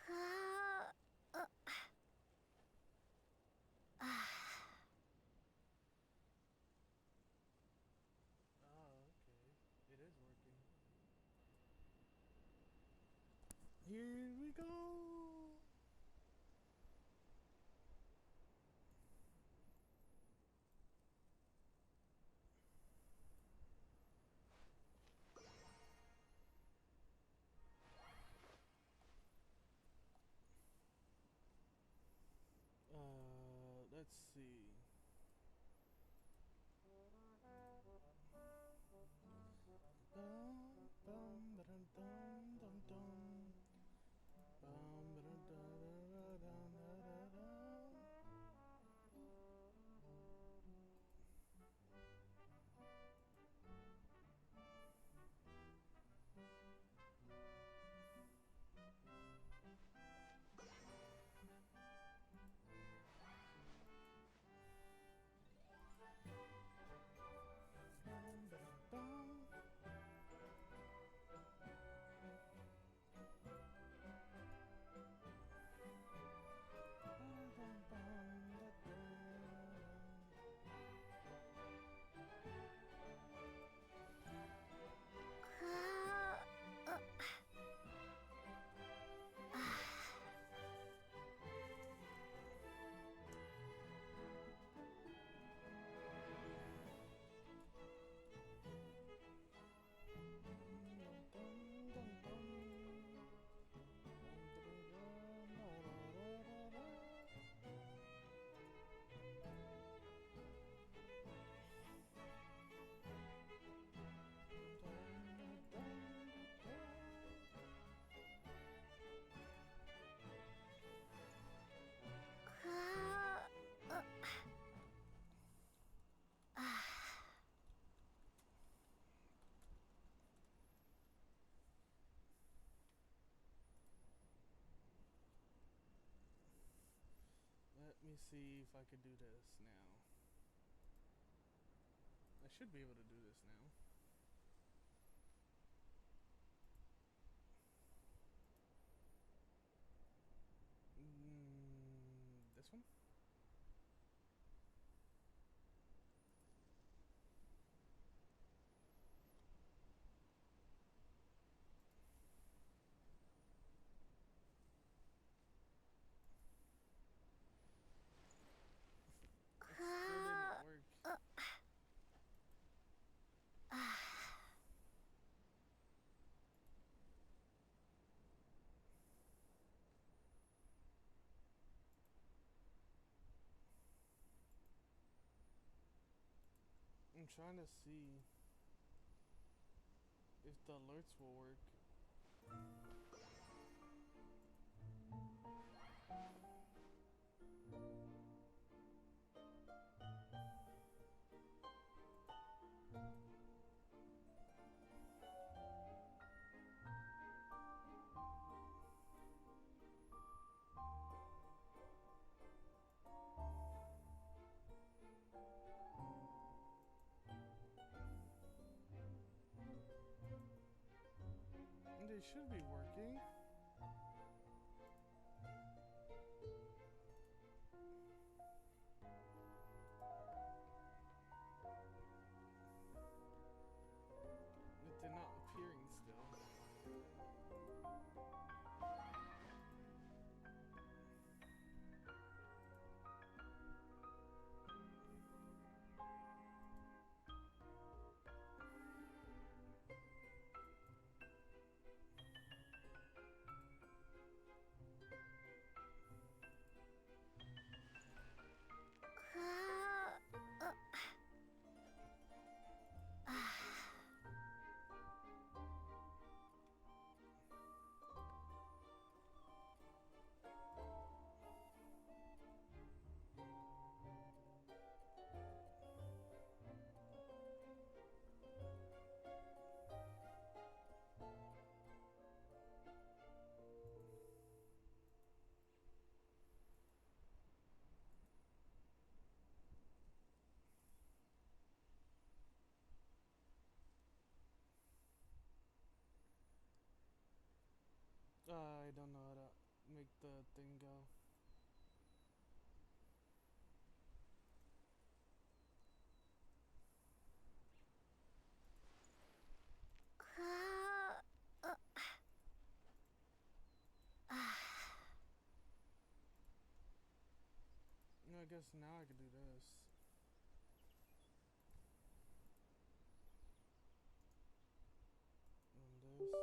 Oh, okay. It is working. Here we go. Let's see. Bum, bum, ba-dum, dum, dum, dum. Bum, ba-dum, da-da-da-dum, da-da-dum. Bum, ba-dum, bum. Ba-dum, bum, da-da-dum. Dum, dum, dum, dum. Dum, da-da-dum, da-da-da-da-da. Dum, dum, da-da. Let me see if I could do this now. I should be able to do this now. This one? It still didn't work. I'm trying to see if the alerts will work. They should be working. But they're not appearing still. I don't know how to. make the thing go. No, I guess now I can do this. And this.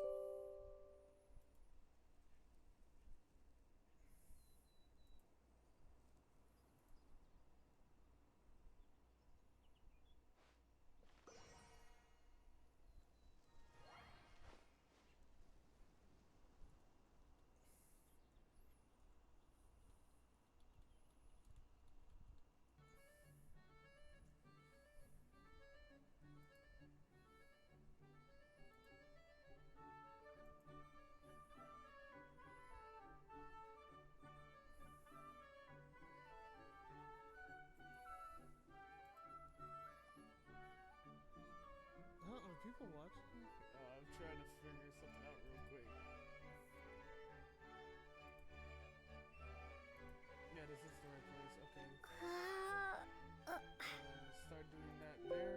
Are people watching? I'm trying to figure something out real quick. Yeah, this is the right place. Okay. Start doing that there.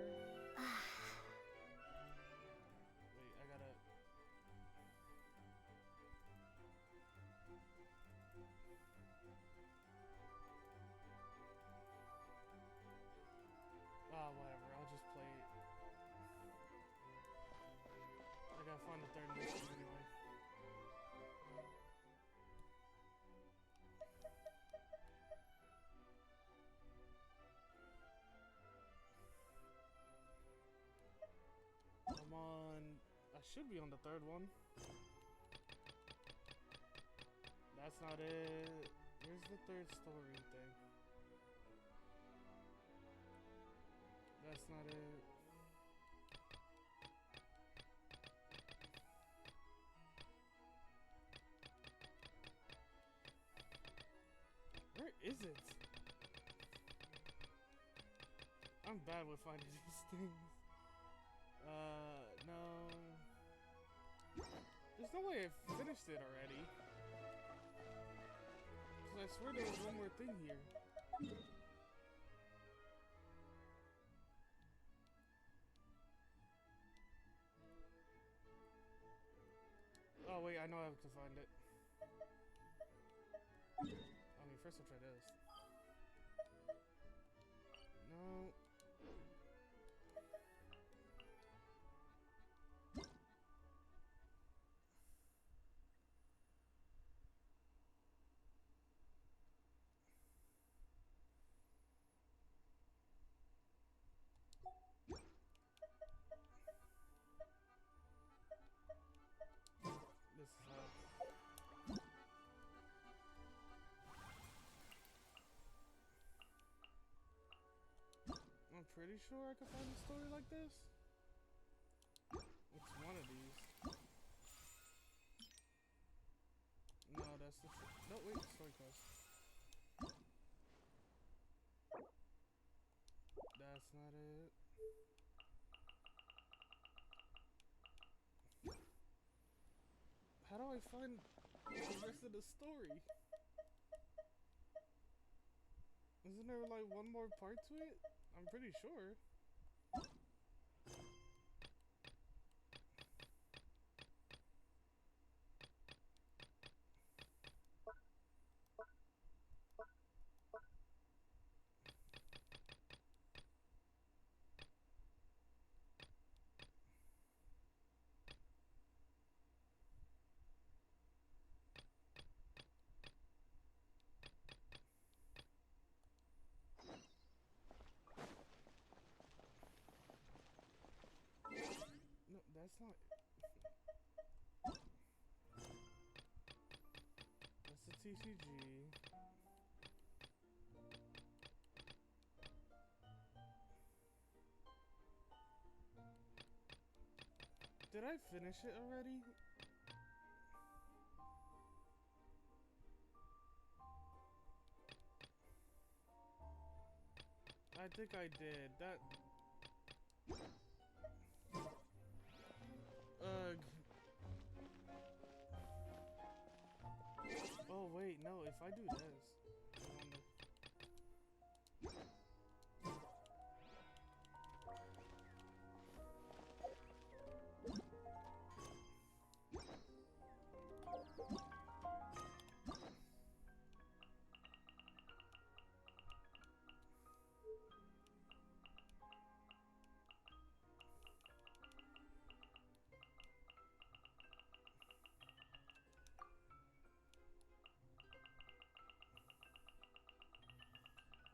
Wait, I gotta. Ah, whatever. I'll just play it. I gotta find the third mission anyway. I'm on. I should be on the third one. That's not it. Where's the third story thing? That's not it. Where is it? I'm bad with finding these things. No. There's no way I finished it already. Cause I swear there was one more thing here. Oh wait, I know how to find it. I mean, first I'll try this. No. This is how. I'm pretty sure I could find a story like this. It's one of these. No, that's the. No, wait, story quest. That's not it. How do I find the rest of the story? Isn't there like one more part to it? I'm pretty sure. No, that's not. That's the TCG. Did I finish it already? I think I did. That. Ugh. Oh, Oh wait, no, if I do this, I wonder.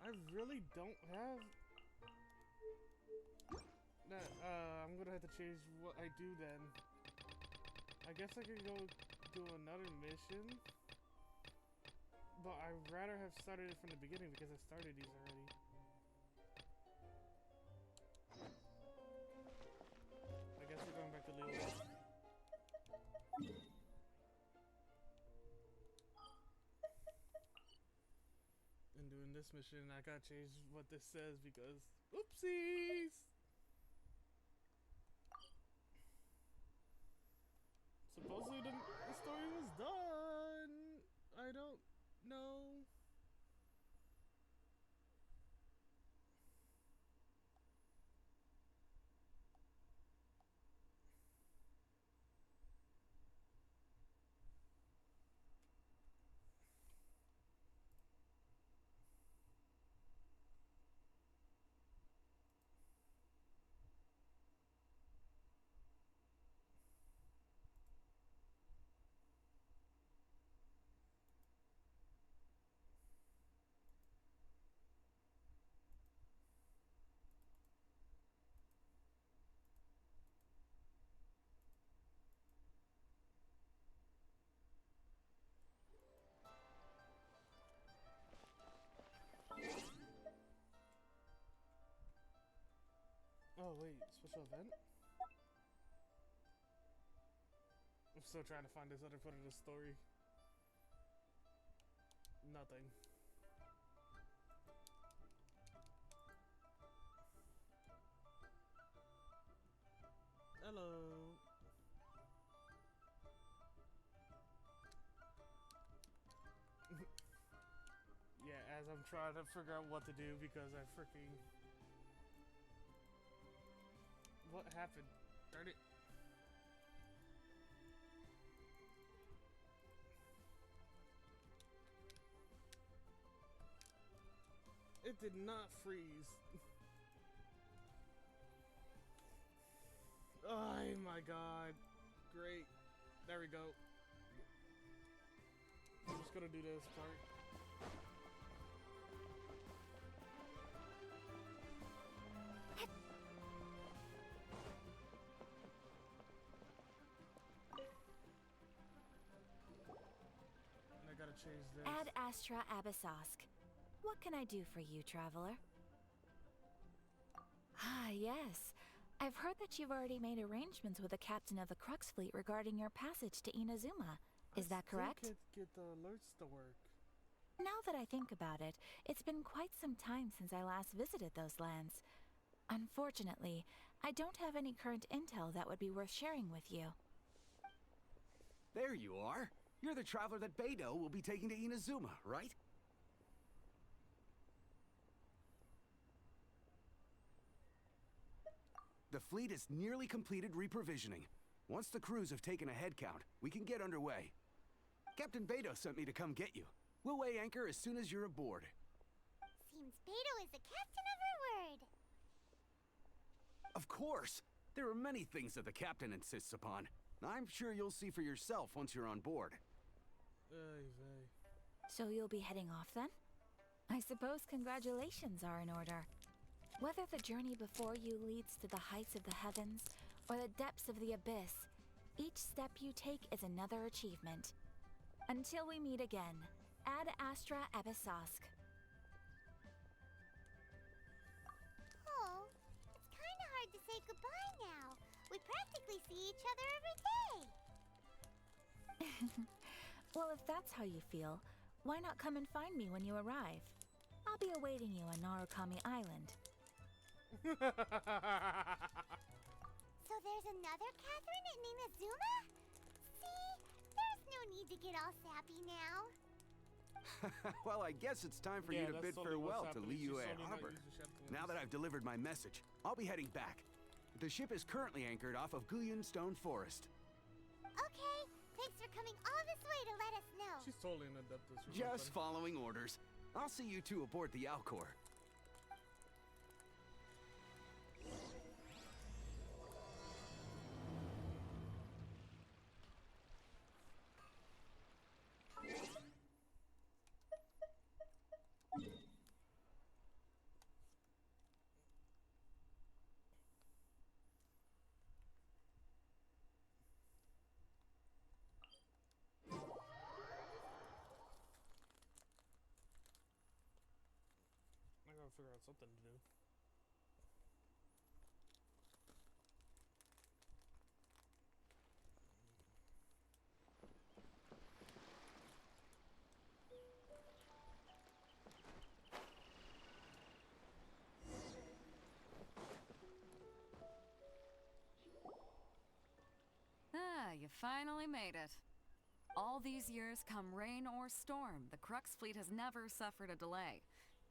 I really don't have that. I'm gonna have to change what I do then. I guess I could go do another mission, but I'd rather have started it from the beginning because I started these already. I guess we're going back to Leo. And doing this mission, I gotta change what this says because oopsies! Supposedly the story was done. I don't know. Oh wait, special event? I'm still trying to find this other part of the story. Nothing. Hello. Yeah, as I'm trying to figure out what to do because I freaking... What happened? Darn it. It did not freeze. Oh my god. Great. There we go. I'm just gonna do this part. And I gotta change this. Ad Astra Abyssosk. What can I do for you, traveler? Ah, yes. I've heard that you've already made arrangements with the captain of the Crux Fleet regarding your passage to Inazuma. Is that correct? I still can't get the alerts to work. Now that I think about it, it's been quite some time since I last visited those lands. Unfortunately, I don't have any current intel that would be worth sharing with you. There you are. You're the traveler that Beidou will be taking to Inazuma, right? The fleet has nearly completed reprovisioning. Once the crews have taken a head count, we can get underway. Captain Beidou sent me to come get you. We'll weigh anchor as soon as you're aboard. Seems Beidou is the captain of her word. Of course! There are many things that the captain insists upon. I'm sure you'll see for yourself once you're on board. So you'll be heading off then? I suppose congratulations are in order. Whether the journey before you leads to the heights of the heavens or the depths of the abyss, each step you take is another achievement. Until we meet again, Ad Astra Abyssosk. Oh, it's kind of hard to say goodbye now. We practically see each other every day. Well, if that's how you feel, why not come and find me when you arrive? I'll be awaiting you on Narukami Island. So there's another Catherine in Inazuma? See? There's no need to get all sappy now. Well, I guess it's time for Yeah, you to that's bid totally what's farewell to happening. She's Liyue totally not Harbor. using shampoo Now that I've delivered my message, I'll be heading back. The ship is currently anchored off of Guyun Stone Forest. Okay, thanks for coming all this way to let us know. She's totally an adeptus or Just something. following orders. I'll see you two aboard the Alcor. I gotta figure out something to do. Ah, you finally made it. All these years, come rain or storm, the Crux fleet has never suffered a delay.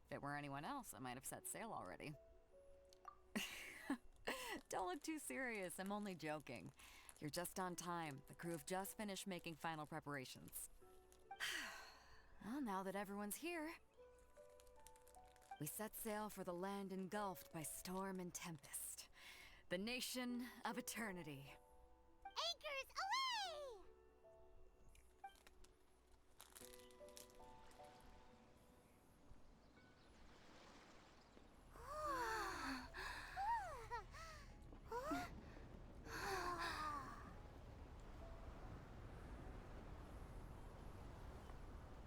If it were anyone else, I might have set sail already. Don't look too serious, I'm only joking. You're just on time. The crew have just finished making final preparations. Well, now that everyone's here, we set sail for the land engulfed by storm and tempest. The nation of eternity. Anchors away!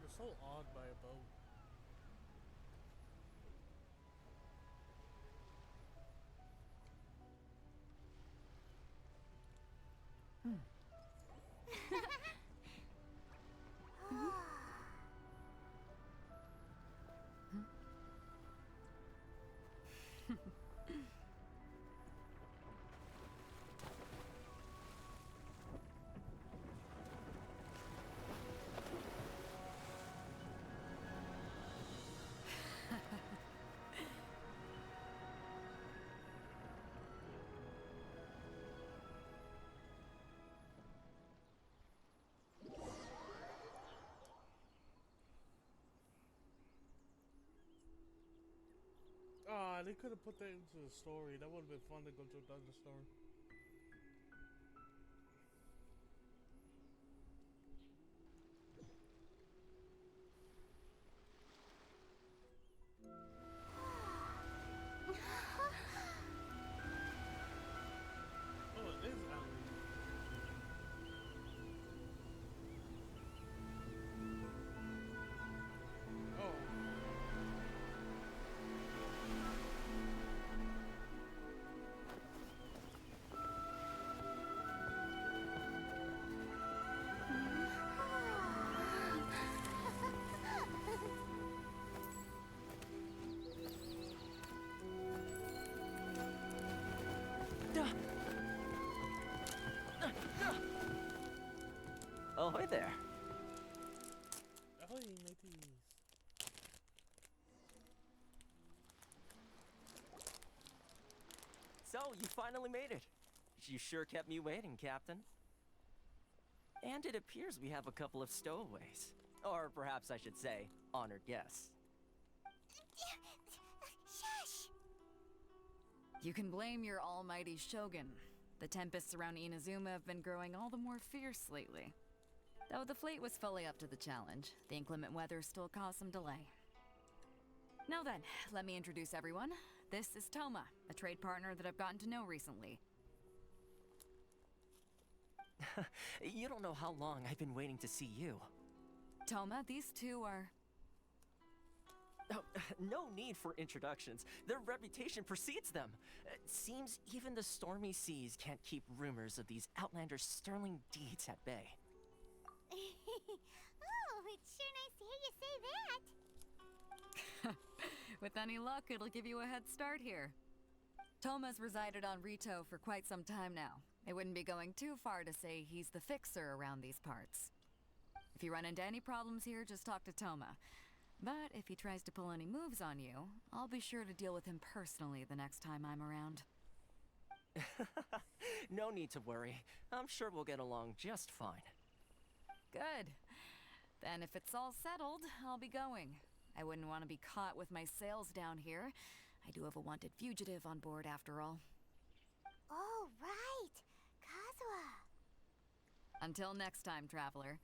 You're so awed by a boat. Ah, they could have put that into the story. That would have been fun to go to a thunderstorm. Oh, it is Ellie. Oh. Ahoy there. Ahoy, mateys. So, you finally made it. You sure kept me waiting, Captain. And it appears we have a couple of stowaways. Or perhaps I should say, honored guests. Shush! You can blame your almighty Shogun. The tempests around Inazuma have been growing all the more fierce lately. Though the fleet was fully up to the challenge, the inclement weather still caused some delay. Now then, let me introduce everyone. This is Toma, a trade partner that I've gotten to know recently. You don't know how long I've been waiting to see you. Toma, these two are... Oh, no need for introductions. Their reputation precedes them. Seems even the stormy seas can't keep rumors of these outlanders' sterling deeds at bay. Oh, it's sure nice to hear you say that. With any luck, it'll give you a head start here. Toma's resided on Rito for quite some time now. It wouldn't be going too far to say he's the fixer around these parts. If If you run into any problems here, just talk to Toma. But if he tries to pull any moves on you, I'll be sure to deal with him personally the next time I'm around. No need to worry. I'm sure we'll get along just fine. Good. Then if it's all settled, I'll be going. I wouldn't want to be caught with my sails down here. I do have a wanted fugitive on board after all. Oh, right. Kazuha. Until next time, traveler.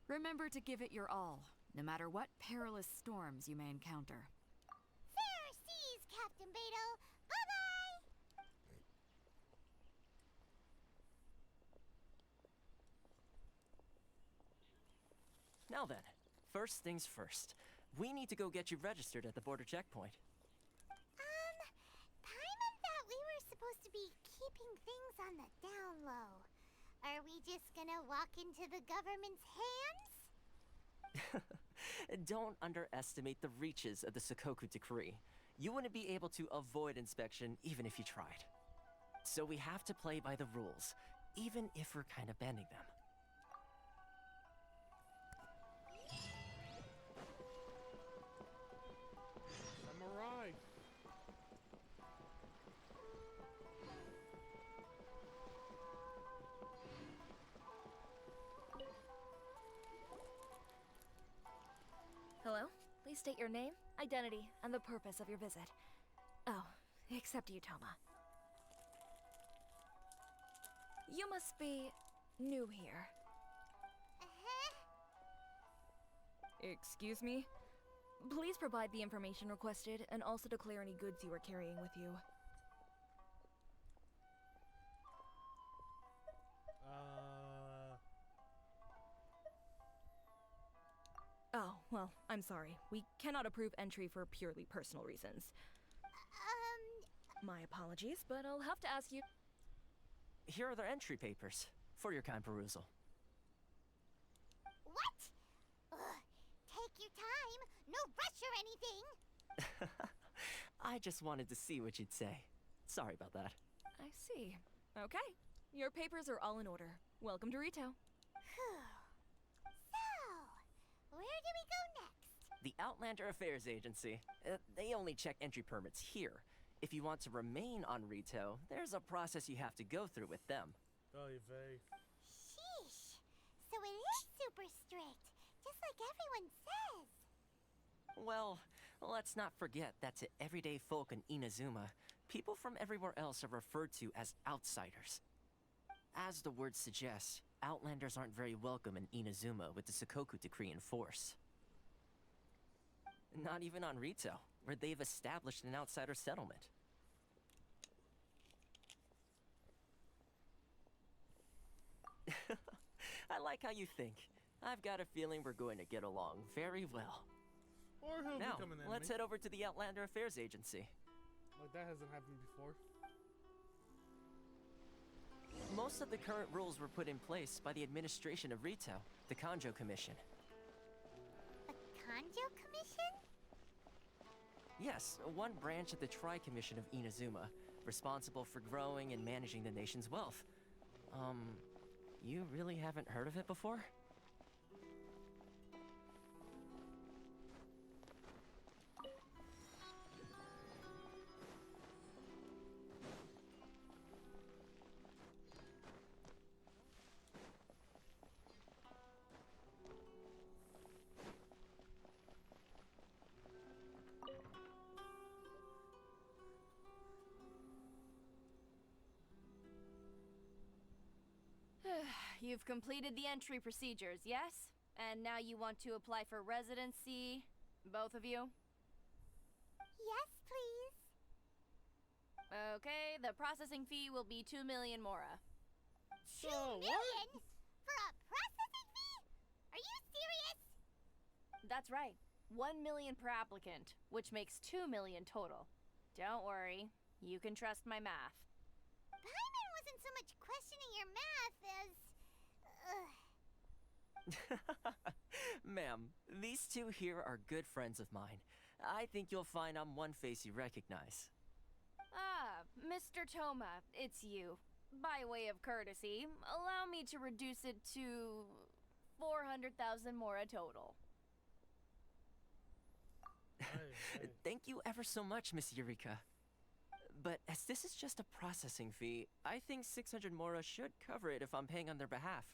Remember to give it your all, no matter what perilous storms you may encounter. Fair seas, Captain Beto. Bye-bye. Now then, first things first. We need to go get you registered at the border checkpoint. Paimon thought we were supposed to be keeping things on the down low. Are we just gonna walk into the government's hands? Don't underestimate the reaches of the Sakoku Decree. You wouldn't be able to avoid inspection even if you tried. So we have to play by the rules, even if we're kind of bending them. Samurai. Hello? Please state your name, identity, and the purpose of your visit. Oh, except you, Toma. You must be new here. Uh-huh. Excuse me? Please provide the information requested and also declare any goods you are carrying with you. Oh, well, I'm sorry. We cannot approve entry for purely personal reasons. My apologies, but I'll have to ask you... Here are their entry papers for your kind perusal. What? Ugh, take your time. No rush or anything. I just wanted to see what you'd say. Sorry about that. I see. Okay. Your papers are all in order. Welcome to Rito. Whew. So, where do we go next? The Outlander Affairs Agency. They only check entry permits here. If you want to remain on Rito, there's a process you have to go through with them. Oy vey. Sheesh. So it is super strict, just like everyone says. Well, let's not forget that to everyday folk in Inazuma, people from everywhere else are referred to as outsiders. As the word suggests, Outlanders aren't very welcome in Inazuma with the Sakoku Decree in force. Not even on Rito, where they've established an outsider settlement. I like how you think. I've got a feeling we're going to get along very well. Or he'll Now, become an enemy. let's head over to the Outlander Affairs Agency. Like that hasn't happened before. Most of the current rules were put in place by the administration of Rito, the Kanjo Commission. The Kanjo Commission? Yes, one branch of the Tri-Commission of Inazuma, responsible for growing and managing the nation's wealth. You really haven't heard of it before? You've completed the entry procedures, yes? And now you want to apply for residency, both of you? Yes, please. Okay, the processing fee will be 2 million mora. So 2 what? million? For a processing fee? Are you serious? That's right. 1 million per applicant, which makes 2 million total. Don't worry, you can trust my math. Paimon wasn't so much questioning your math as... Ma'am, these two here are good friends of mine. I think you'll find I'm one face you recognize. Ah, Mr. Toma, it's you. By way of courtesy, allow me to reduce it to 400,000 mora total. Hey. Thank you ever so much, Miss Eureka. But as this is just a processing fee, I think 600 mora should cover it if I'm paying on their behalf.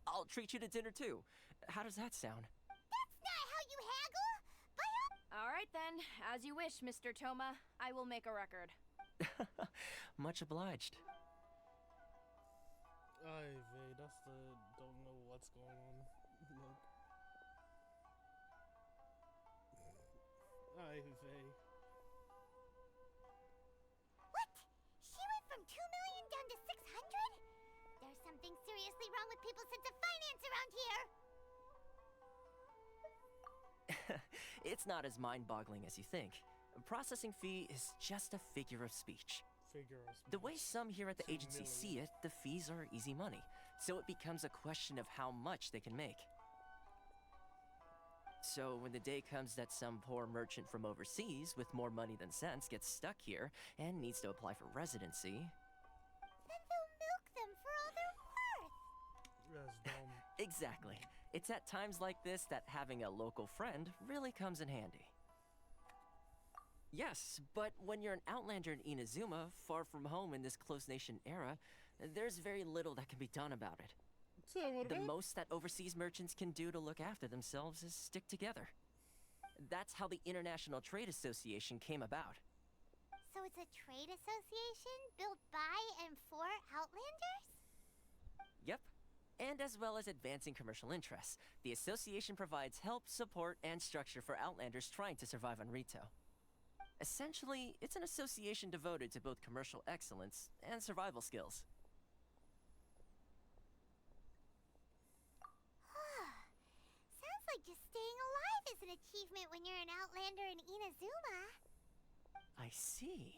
I'll treat you to dinner too. How does that sound? That's not how you haggle! Alright then, as you wish, Mr. Toma. I will make a record. Much obliged. Ay, vey, that's the don't know what's going on. Look. Ay, vey. What? She went from 2 million down to 600? There's something seriously wrong with people's sense of finance around here! It's not as mind-boggling as you think. A processing fee is just a figure of speech. The way some here at the agency see it, the fees are easy money, so it becomes a question of how much they can make. So when the day comes that some poor merchant from overseas with more money than sense gets stuck here and needs to apply for residency... Then they'll milk them for all they're worth! That's dumb. Exactly. It's at times like this that having a local friend really comes in handy. Yes, but when you're an outlander in Inazuma, far from home in this close nation era, there's very little that can be done about it. The most that overseas merchants can do to look after themselves is stick together. That's how the International Trade Association came about. So it's a trade association built by and for Outlanders? Yep. And as well as advancing commercial interests, the association provides help, support, and structure for Outlanders trying to survive on Rito. Essentially, it's an association devoted to both commercial excellence and survival skills. Sounds like just staying alive is an achievement when you're an Outlander in Inazuma. I see.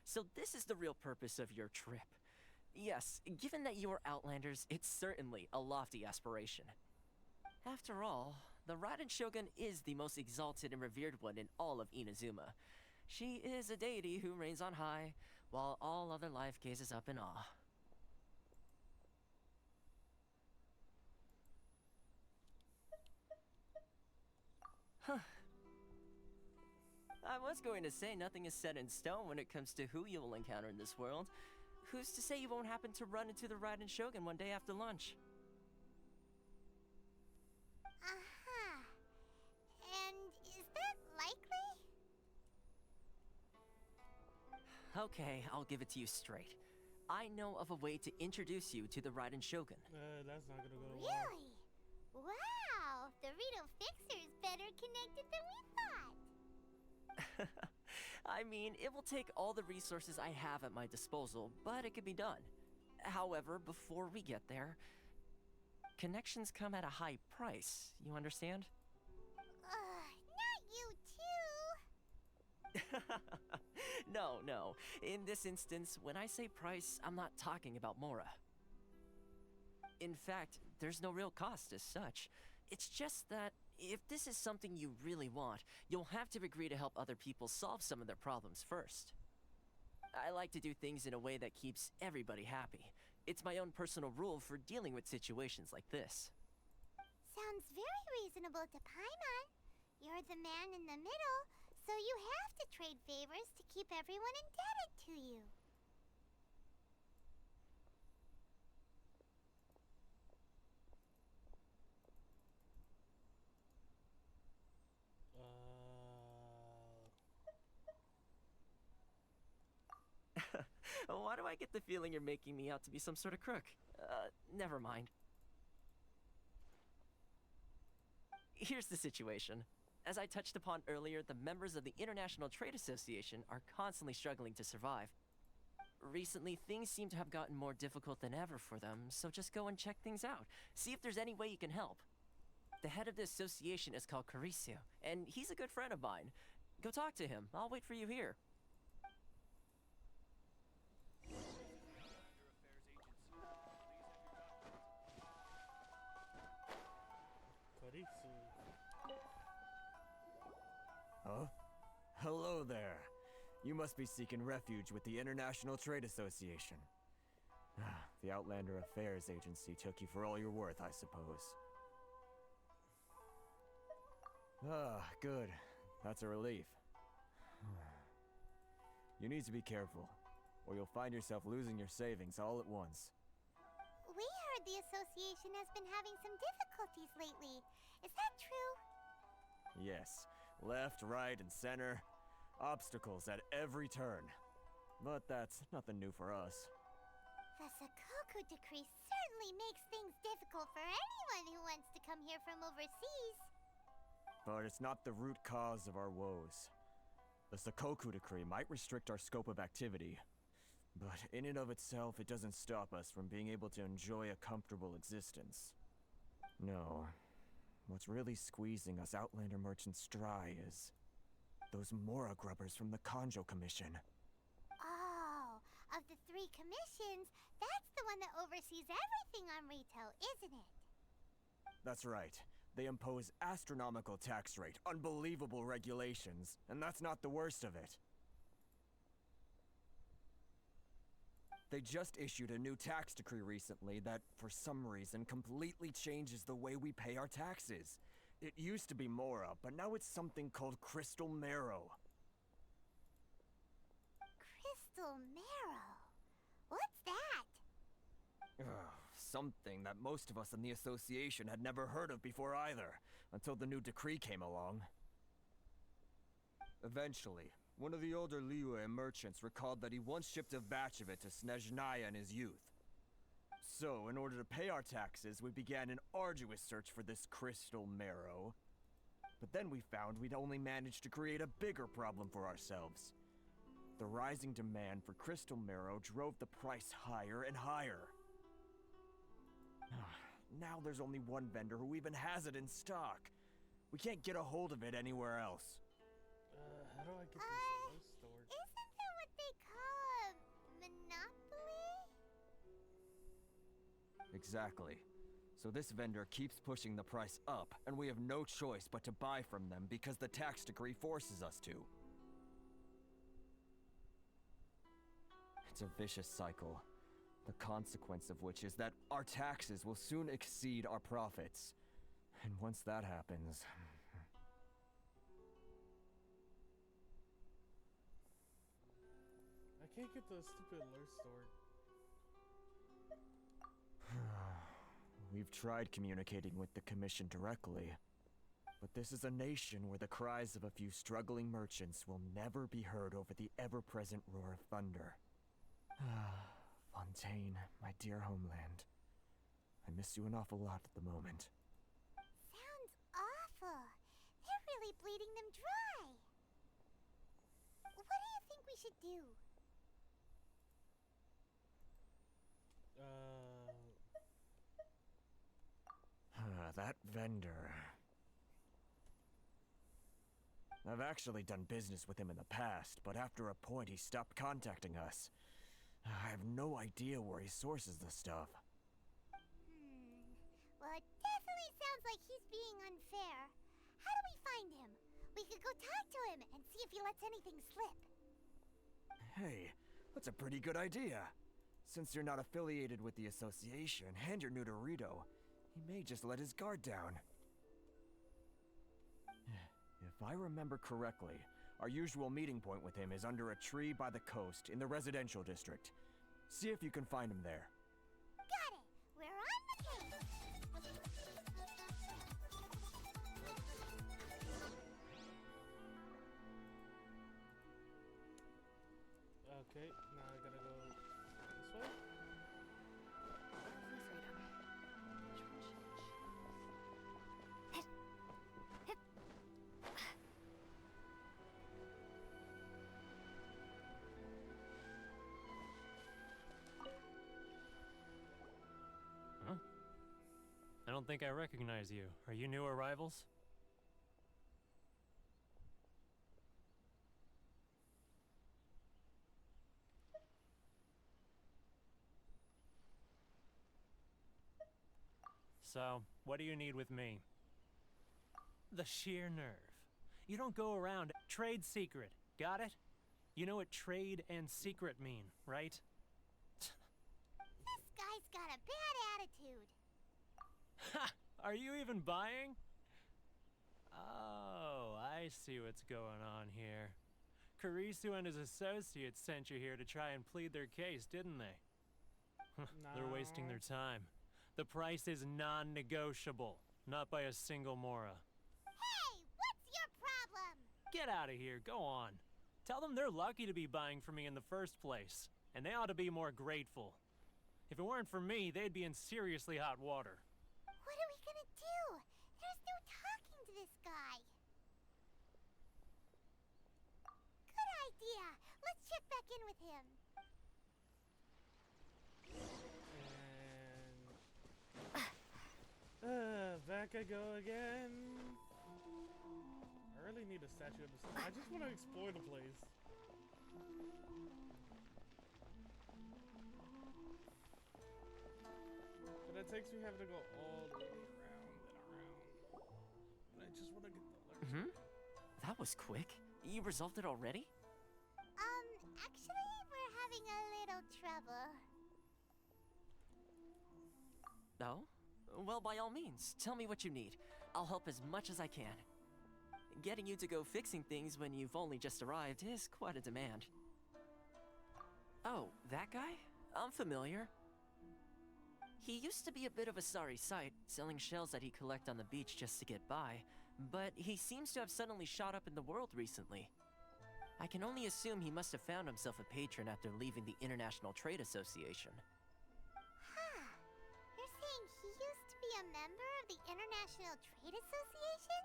So this is the real purpose of your trip. Yes, given that you are Outlanders, it's certainly a lofty aspiration. After all, the Raiden Shogun is the most exalted and revered one in all of Inazuma. She is a deity who reigns on high, while all other life gazes up in awe. Huh. I was going to say nothing is set in stone when it comes to who you will encounter in this world. Who's to say you won't happen to run into the Raiden Shogun one day after lunch? Uh-huh. And is that likely? Okay, I'll give it to you straight. I know of a way to introduce you to the Raiden Shogun. That's not gonna go well. Really? Wow! The Rito Fixer is better connected than we thought! I mean, it will take all the resources I have at my disposal, but it can be done. However, before we get there, connections come at a high price, you understand? Not you too! No. In this instance, when I say price, I'm not talking about Mora. In fact, there's no real cost as such. It's just that if this is something you really want, you'll have to agree to help other people solve some of their problems first. I like to do things in a way that keeps everybody happy. It's my own personal rule for dealing with situations like this. Sounds very reasonable to Paimon. You're the man in the middle, so you have to trade favors to keep everyone indebted to you. Why do I get the feeling you're making me out to be some sort of crook? Never mind. Here's the situation. As I touched upon earlier, the members of the International Trade Association are constantly struggling to survive. Recently, things seem to have gotten more difficult than ever for them, so just go and check things out. See if there's any way you can help. The head of the association is called Karisu, and he's a good friend of mine. Go talk to him. I'll wait for you here. Huh? Hello there. You must be seeking refuge with the International Trade Association. The Outlander Affairs Agency took you for all you're worth, I suppose. Ah, good. That's a relief. You need to be careful, or you'll find yourself losing your savings all at once. We heard the association has been having some difficulties lately. Is that true? Yes, left, right, and center. Obstacles at every turn. But that's nothing new for us. The Sakoku decree certainly makes things difficult for anyone who wants to come here from overseas. But it's not the root cause of our woes. The Sakoku decree might restrict our scope of activity, but in and of itself, it doesn't stop us from being able to enjoy a comfortable existence. No. What's really squeezing us Outlander merchants dry is those Mora grubbers from the Kanjo Commission. Oh, of the 3 commissions, that's the one that oversees everything on retail, isn't it? That's right. They impose astronomical tax rate, unbelievable regulations, and that's not the worst of it. They just issued a new tax decree recently that, for some reason, completely changes the way we pay our taxes. It used to be Mora, but now it's something called Crystal Marrow. Crystal Marrow? What's that? Something that most of us in the association had never heard of before either, until the new decree came along. Eventually, one of the older Liyue merchants recalled that he once shipped a batch of it to Snezhnaya in his youth. So, in order to pay our taxes, we began an arduous search for this crystal marrow. But then we found we'd only managed to create a bigger problem for ourselves. The rising demand for crystal marrow drove the price higher and higher. Now there's only one vendor who even has it in stock. We can't get a hold of it anywhere else. How do I get this stored? Isn't that what they call a monopoly? Exactly. So this vendor keeps pushing the price up, and we have no choice but to buy from them because the tax decree forces us to. It's a vicious cycle. The consequence of which is that our taxes will soon exceed our profits. And once that happens... I can't get the stupid alert stored. We've tried communicating with the Commission directly, but this is a nation where the cries of a few struggling merchants will never be heard over the ever-present roar of thunder. Fontaine, my dear homeland. I miss you an awful lot at the moment. Sounds awful. They're really bleeding them dry. What do you think we should do? That vendor... I've actually done business with him in the past, but after a point he stopped contacting us. I have no idea where he sources the stuff. Well, it definitely sounds like he's being unfair. How do we find him? We could go talk to him and see if he lets anything slip. Hey, that's a pretty good idea. Since you're not affiliated with the association and you're new to Rito, he may just let his guard down. If I remember correctly, our usual meeting point with him is under a tree by the coast in the residential district. See if you can find him there. Got it! We're on the case! Okay, now I gotta go this way. I don't think I recognize you. Are you new arrivals? So, what do you need with me? The sheer nerve. You don't go around trade secret, got it? You know what trade and secret mean, right? This guy's got a bad attitude. Ha! Are you even buying? Oh, I see what's going on here. Karisu and his associates sent you here to try and plead their case, didn't they? They're wasting their time. The price is non-negotiable, not by a single Mora. Hey, what's your problem? Get out of here, go on. Tell them they're lucky to be buying from me in the first place, and they ought to be more grateful. If it weren't for me, they'd be in seriously hot water. What are we gonna do? There's no talking to this guy. Good idea. Let's check back in with him. And back I go again. I really need a statue of the sun. I just want to explore the place. But that takes me having to go all the way around and around. And I just want to get the alert. That was quick. You resolved it already? Actually, we're having a little trouble. No? Well, by all means, tell me what you need. I'll help as much as I can. Getting you to go fixing things when you've only just arrived is quite a demand. Oh, that guy? I'm familiar. He used to be a bit of a sorry sight, selling shells that he collect on the beach just to get by, but he seems to have suddenly shot up in the world recently. I can only assume he must have found himself a patron after leaving the International Trade Association. Huh. You're saying he used to be a member of the International Trade Association?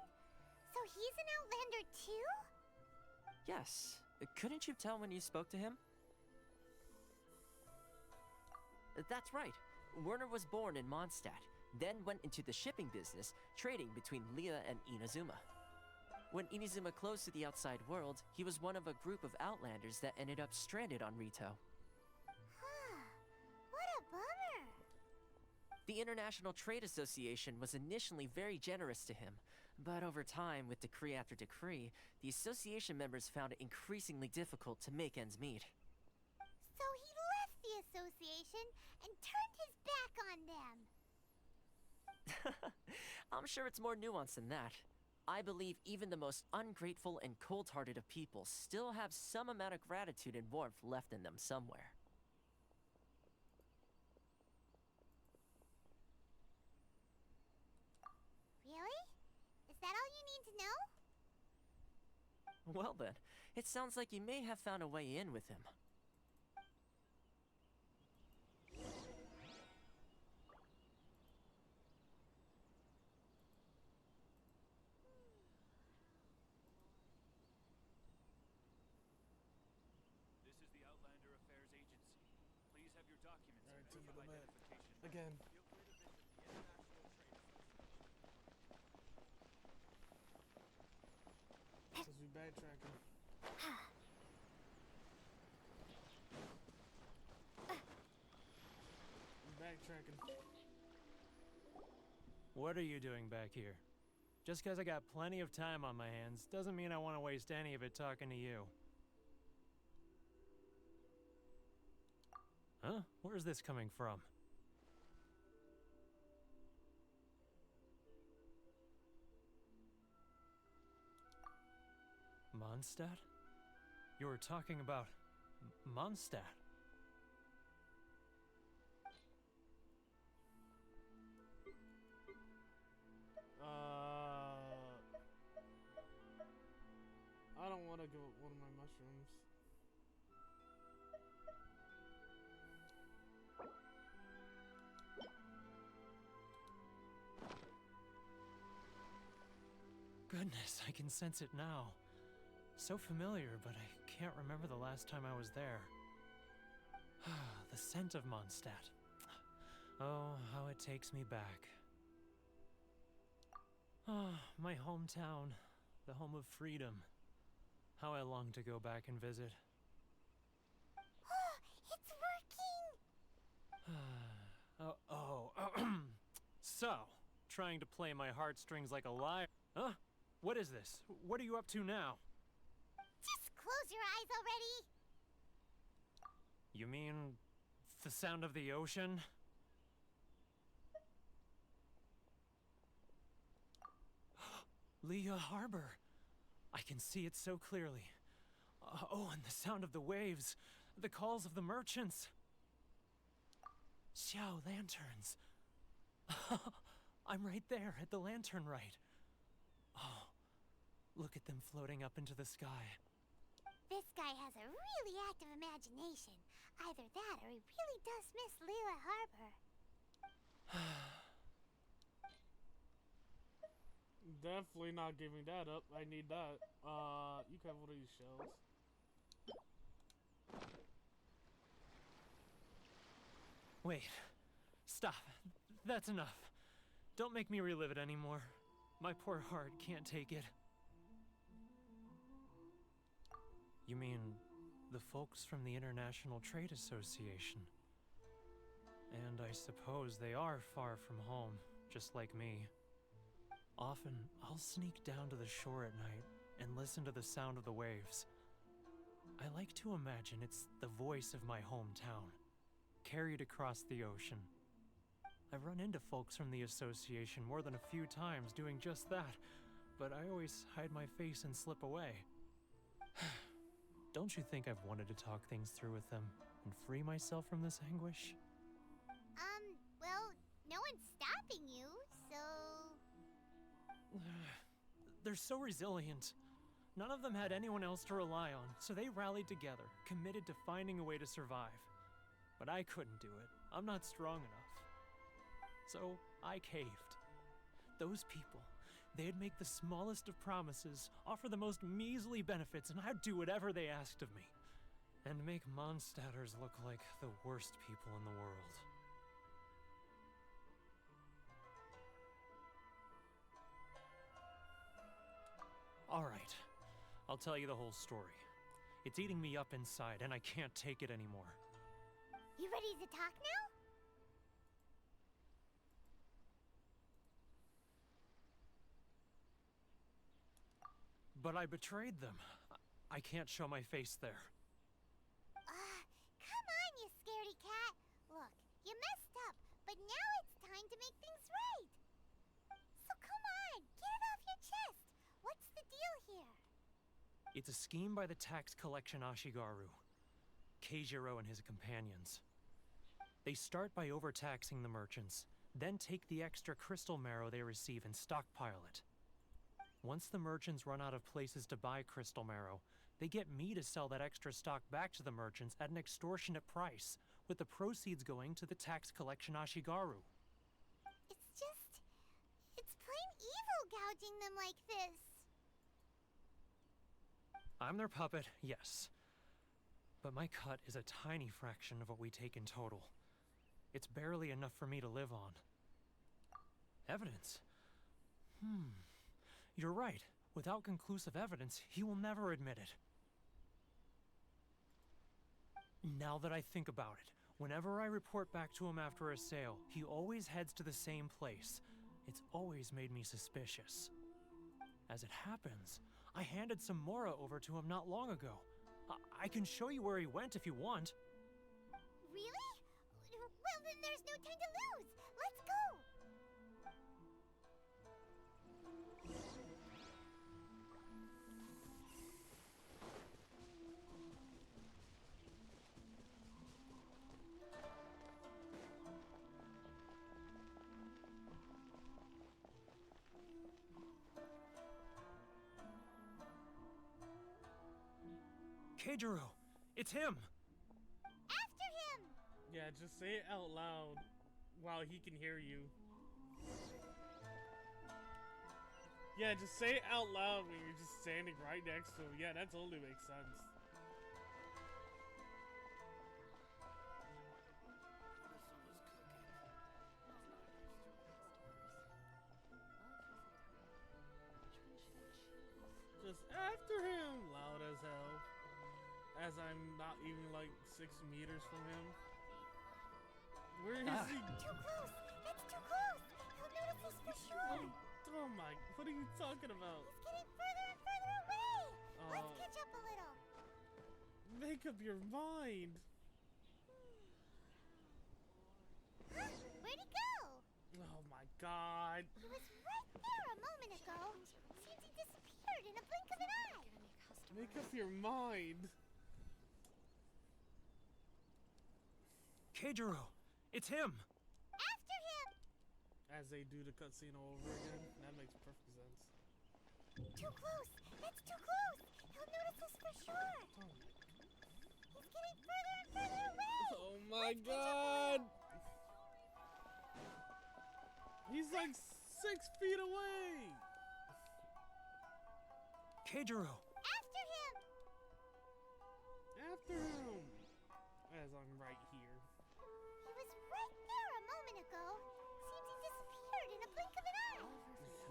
So he's an Outlander too? Yes. Couldn't you tell when you spoke to him? That's right. Werner was born in Mondstadt, then went into the shipping business, trading between Leah and Inazuma. When Inazuma closed to the outside world, he was one of a group of Outlanders that ended up stranded on Rito. Huh. What a bummer. The International Trade Association was initially very generous to him, but over time, with decree after decree, the association members found it increasingly difficult to make ends meet. So he left the association and turned his back on them. I'm sure it's more nuanced than that. I believe even the most ungrateful and cold-hearted of people still have some amount of gratitude and warmth left in them somewhere. Really? Is that all you need to know? Well then, it sounds like you may have found a way in with him. This is the Outlander Affairs Agency. Please have your documents Alright, and to proof of the map. identification. Again. Feel free to visit the International Trade Association. Because we backtracking. Backtracking. What are you doing back here? Just because I got plenty of time on my hands doesn't mean I want to waste any of it talking to you. Huh? Where's this coming from? Mondstadt? You were talking about Mondstadt. I don't want to go with one of my mushrooms. Goodness, I can sense it now. So familiar, but I can't remember the last time I was there. The scent of Mondstadt. Oh, how it takes me back. Ah, my hometown, the home of freedom. How I long to go back and visit. It's working! So, trying to play my heartstrings like a liar. Huh? What is this? What are you up to now? Just close your eyes already! You mean the sound of the ocean? Leah Harbor. I can see it so clearly. Oh, and the sound of the waves. The calls of the merchants. Xiao lanterns. I'm right there at the lantern right. Oh, look at them floating up into the sky. This guy has a really active imagination. Either that or he really does miss Lila Harbor. Definitely not giving that up. I need that. You can have one of these shells. Wait. Stop. That's enough. Don't make me relive it anymore. My poor heart can't take it. You mean the folks from the International Trade Association? And I suppose they are far from home, just like me. Often, I'll sneak down to the shore at night and listen to the sound of the waves. I like to imagine it's the voice of my hometown, carried across the ocean. I've run into folks from the association more than a few times doing just that, but I always hide my face and slip away. Don't you think I've wanted to talk things through with them and free myself from this anguish? Well, no one's stopping you, so... They're so resilient. None of them had anyone else to rely on, so they rallied together, committed to finding a way to survive. But I couldn't do it. I'm not strong enough. So I caved. Those people, they'd make the smallest of promises, offer the most measly benefits, and I'd do whatever they asked of me. And make Mondstadters look like the worst people in the world. All right, I'll tell you the whole story. It's eating me up inside, and I can't take it anymore. You ready to talk now? But I betrayed them. I can't show my face there. Come on, you scaredy cat. Look, you messed up, but now it's time to make things right. So come on, get it off your chest. What's the deal here? It's a scheme by the tax collection Ashigaru, Keijiro and his companions. They start by overtaxing the merchants, then take the extra crystal marrow they receive and stockpile it. Once the merchants run out of places to buy crystal marrow, they get me to sell that extra stock back to the merchants at an extortionate price, with the proceeds going to the tax collection Ashigaru. It's plain evil gouging them like this. I'm their puppet, yes. But my cut is a tiny fraction of what we take in total. It's barely enough for me to live on. Evidence? You're right. Without conclusive evidence, he will never admit it. Now that I think about it, whenever I report back to him after a sale, he always heads to the same place. It's always made me suspicious. As it happens, I handed some Mora over to him not long ago. I can show you where he went if you want. Really? Well, then there's no time to lose. Let's go! Keijiro! It's him! After him! Yeah, just say it out loud while he can hear you. Yeah, just say it out loud when you're just standing right next to him. Yeah, that totally makes sense. Just after him! Loud as hell. As I'm not even like 6 meters from him. Where is he? Too close! That's too close! He'll notice us for sure! Oh my, what are you talking about? He's getting further and further away! Let's Oh. catch up a little. Make up your mind! Where'd he go? Oh my god. He was right there a moment ago. Seems disappeared in a blink of an eye. Make up your mind. Keijiro, it's him. After him! As they do the cutscene all over again. That makes perfect sense. Too close! That's too close! He'll notice us for sure! Oh, He's getting further and further away! oh my god! He's like 6 feet away! Keijiro. After him! After him! As I'm right here. He was right there a moment ago. Seems he disappeared in a blink of an eye.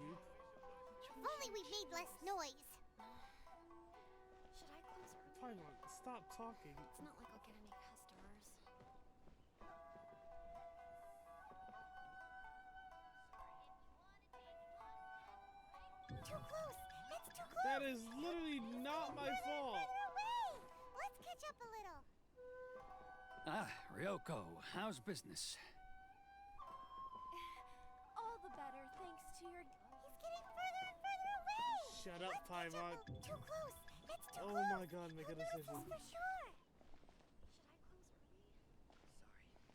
You? If only we made less noise. Should I close early? Paimon, stop talking. It's not like I'll get any customers. Too close! That's too close! That is literally not my fault. Further away! Let's catch up a little. Ah, Ryoko, how's business? All the better thanks to your. He's getting further and further away! Shut up, Let's catch Paimon. up Too close! That's too Oh close! my god, make a He'll notice decision. us for sure! Should I close early?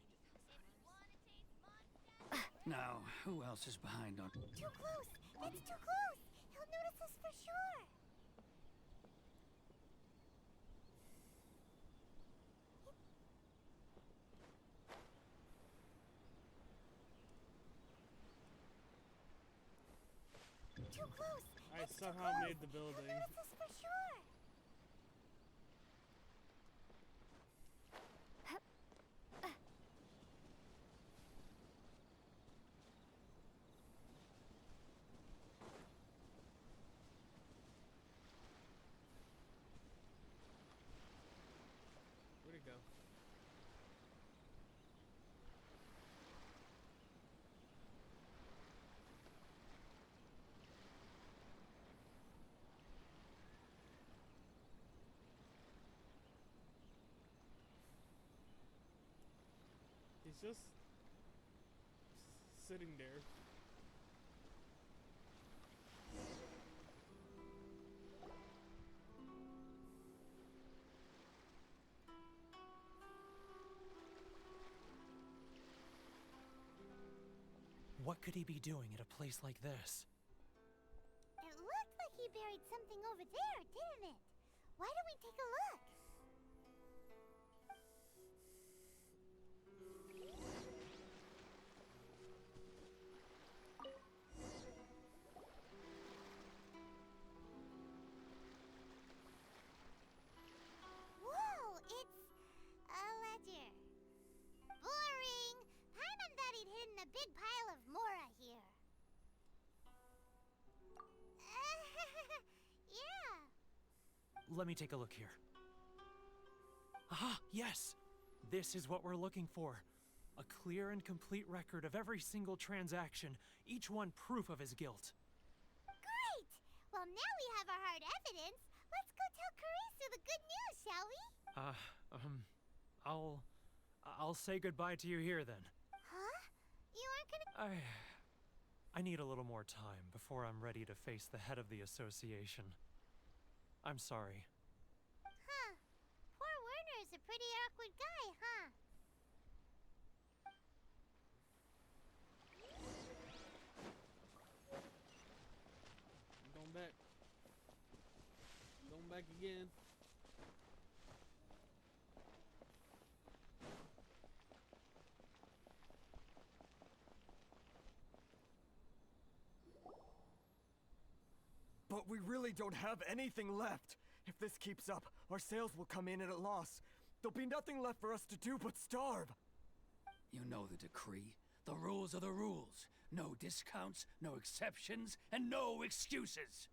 Sorry. It's not like I'll get any customers. Now, who else is behind on... Too close! That's too close! He'll notice us for sure! Too close! I That's too somehow close. made the building. He'll notice us for sure! Where'd it go? He's just sitting there. What could he be doing at a place like this? It looked like he buried something over there, didn't it? Why don't we take a look? Whoa, it's a ledger. Boring. Paimon thought he'd hidden a big pile of Mora here. Yeah. Let me take a look here. Ah, yes! This is what we're looking for. A clear and complete record of every single transaction, each one proof of his guilt. Great! Well, now we have our hard evidence. Let's go tell Karisu the good news, shall we? I'll say goodbye to you here then. Huh? You aren't gonna... I need a little more time before I'm ready to face the head of the association. I'm sorry. Huh. Poor Werner's a pretty awkward guy, huh? I'm going back. Going back again. But we really don't have anything left. If this keeps up, our sales will come in at a loss. There'll be nothing left for us to do but starve. You know the decree. The rules are the rules. No discounts, no exceptions, and no excuses.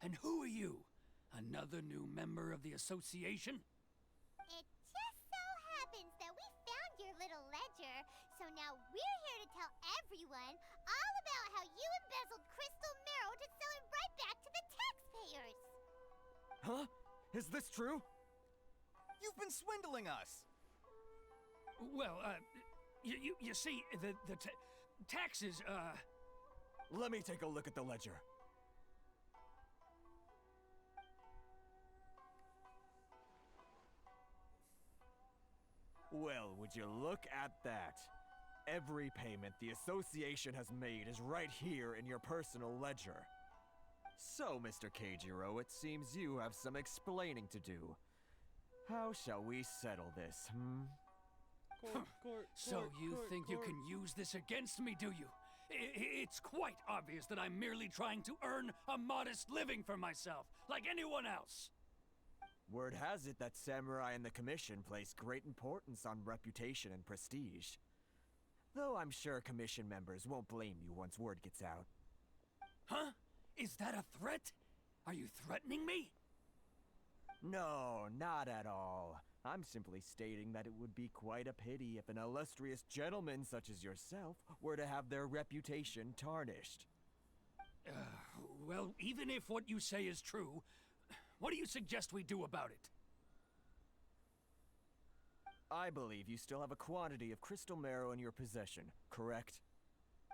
And who are you? Another new member of the association? It just so happens that we found your little ledger, so now we're here to tell everyone all about how you embezzled crystal marrow to sell it right back to the taxpayers. Huh? Is this true? You've been swindling us! Well, you see, the taxes, Let me take a look at the ledger. Well, would you look at that? Every payment the association has made is right here in your personal ledger. So, Mr. Keijiro, it seems you have some explaining to do. How shall we settle this, So you think you can use this against me, do you? It's quite obvious that I'm merely trying to earn a modest living for myself, like anyone else. Word has it that Samurai and the Commission place great importance on reputation and prestige. Though I'm sure Commission members won't blame you once word gets out. Huh? Is that a threat? Are you threatening me? No, not at all. I'm simply stating that it would be quite a pity if an illustrious gentleman such as yourself were to have their reputation tarnished. Well, even if what you say is true, what do you suggest we do about it? I believe you still have a quantity of crystal marrow in your possession, correct?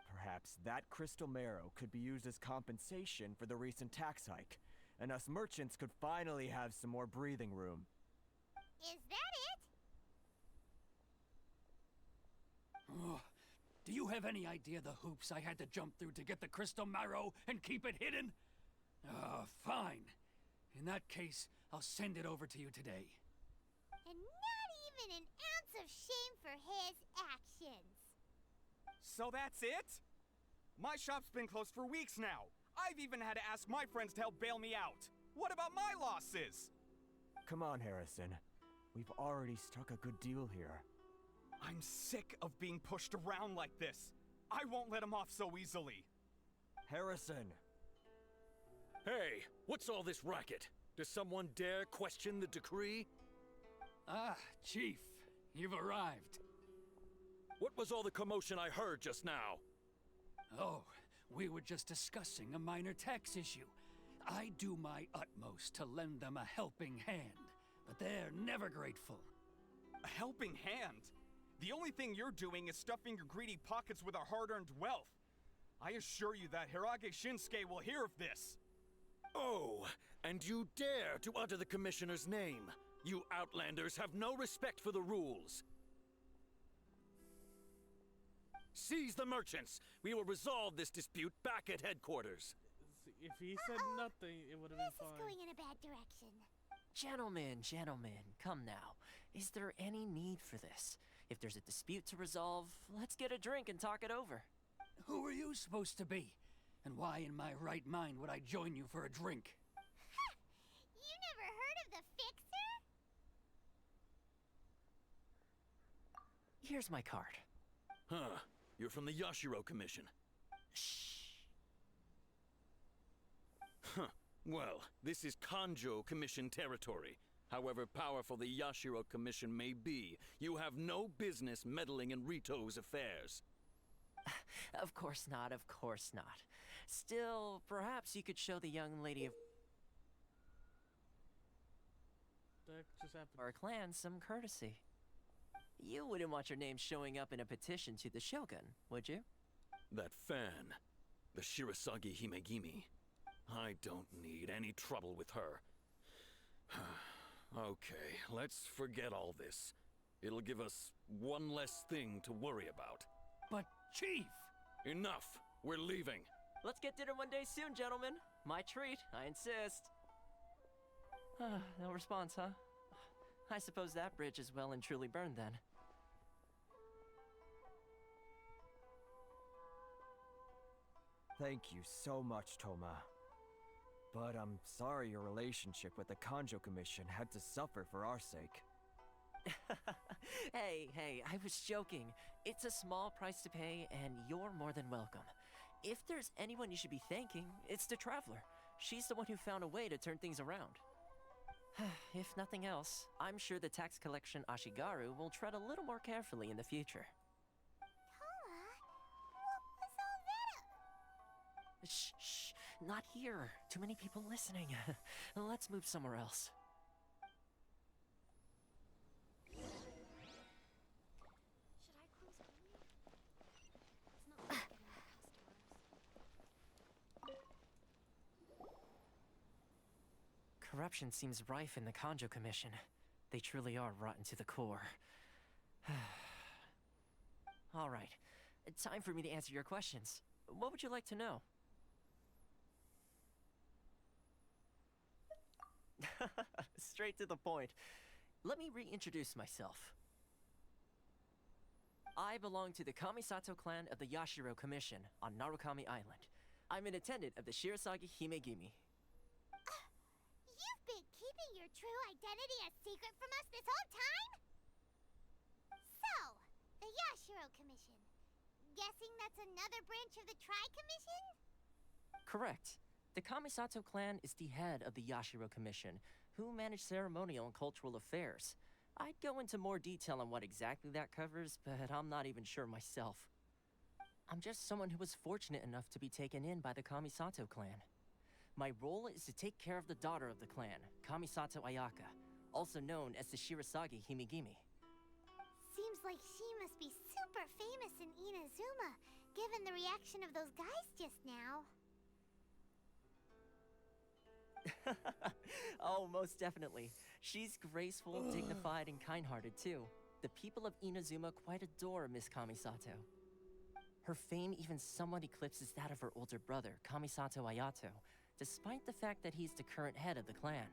Perhaps that crystal marrow could be used as compensation for the recent tax hike, and us merchants could finally have some more breathing room. Is that it? Oh, do you have any idea the hoops I had to jump through to get the crystal marrow and keep it hidden? Fine. In that case, I'll send it over to you today. And not even an ounce of shame for his actions. So that's it? My shop's been closed for weeks now. I've even had to ask my friends to help bail me out. What about my losses? Come on, Harrison. We've already struck a good deal here. I'm sick of being pushed around like this. I won't let him off so easily. Harrison! Hey, what's all this racket? Does someone dare question the decree? Ah, Chief, you've arrived. What was all the commotion I heard just now? Oh, we were just discussing a minor tax issue. I do my utmost to lend them a helping hand, but they're never grateful. A helping hand? The only thing you're doing is stuffing your greedy pockets with our hard-earned wealth. I assure you that Hirage Shinsuke will hear of this. Oh, and you dare to utter the Commissioner's name. You Outlanders have no respect for the rules. Seize the merchants. We will resolve this dispute back at headquarters. If he said nothing, it would have been fine. This is going in a bad direction. Gentlemen, come now. Is there any need for this? If there's a dispute to resolve, let's get a drink and talk it over. Who are you supposed to be? And why in my right mind would I join you for a drink? You never heard of the Fixer? Here's my card. Huh. You're from the Yashiro Commission. Shh. Huh. Well, this is Kanjo Commission territory. However powerful the Yashiro Commission may be, you have no business meddling in Rito's affairs. Of course not, of course not. Still, perhaps you could show the young lady of That just happened. our clan some courtesy. You wouldn't want your name showing up in a petition to the Shogun, would you? That fan, the Shirasagi Himegimi. I don't need any trouble with her. Okay, let's forget all this. It'll give us one less thing to worry about. But, Chief! Enough! We're leaving. Let's get dinner one day soon, gentlemen. My treat, I insist. No response, huh? I suppose that bridge is well and truly burned then. Thank you so much, Toma. But I'm sorry your relationship with the Kanjo Commission had to suffer for our sake. Hey, I was joking. It's a small price to pay, and you're more than welcome. If there's anyone you should be thanking, it's the Traveler. She's the one who found a way to turn things around. If nothing else, I'm sure the tax collection Ashigaru will tread a little more carefully in the future. Tola, what was all that? Shh, not here. Too many people listening. Let's move somewhere else. Should I close early? It's not like getting customers. Corruption seems rife in the Kanjo Commission. They truly are rotten to the core. Alright, time for me to answer your questions. What would you like to know? Straight to the point. Let me reintroduce myself. I belong to the Kamisato clan of the Yashiro Commission on Narukami Island. I'm an attendant of the Shirasagi Himegimi. You've been keeping your true identity a secret from us this whole time? So, the Yashiro Commission. Guessing that's another branch of the Tri-Commission? Correct. The Kamisato clan is the head of the Yashiro Commission, who manage ceremonial and cultural affairs. I'd go into more detail on what exactly that covers, but I'm not even sure myself. I'm just someone who was fortunate enough to be taken in by the Kamisato clan. My role is to take care of the daughter of the clan, Kamisato Ayaka, also known as the Shirasagi Himegimi. Seems like she must be super famous in Inazuma, given the reaction of those guys just now. Oh, most definitely. She's graceful, dignified, and kind-hearted too. The people of Inazuma quite adore Miss Kamisato. Her fame even somewhat eclipses that of her older brother, Kamisato Ayato, despite the fact that he's the current head of the clan.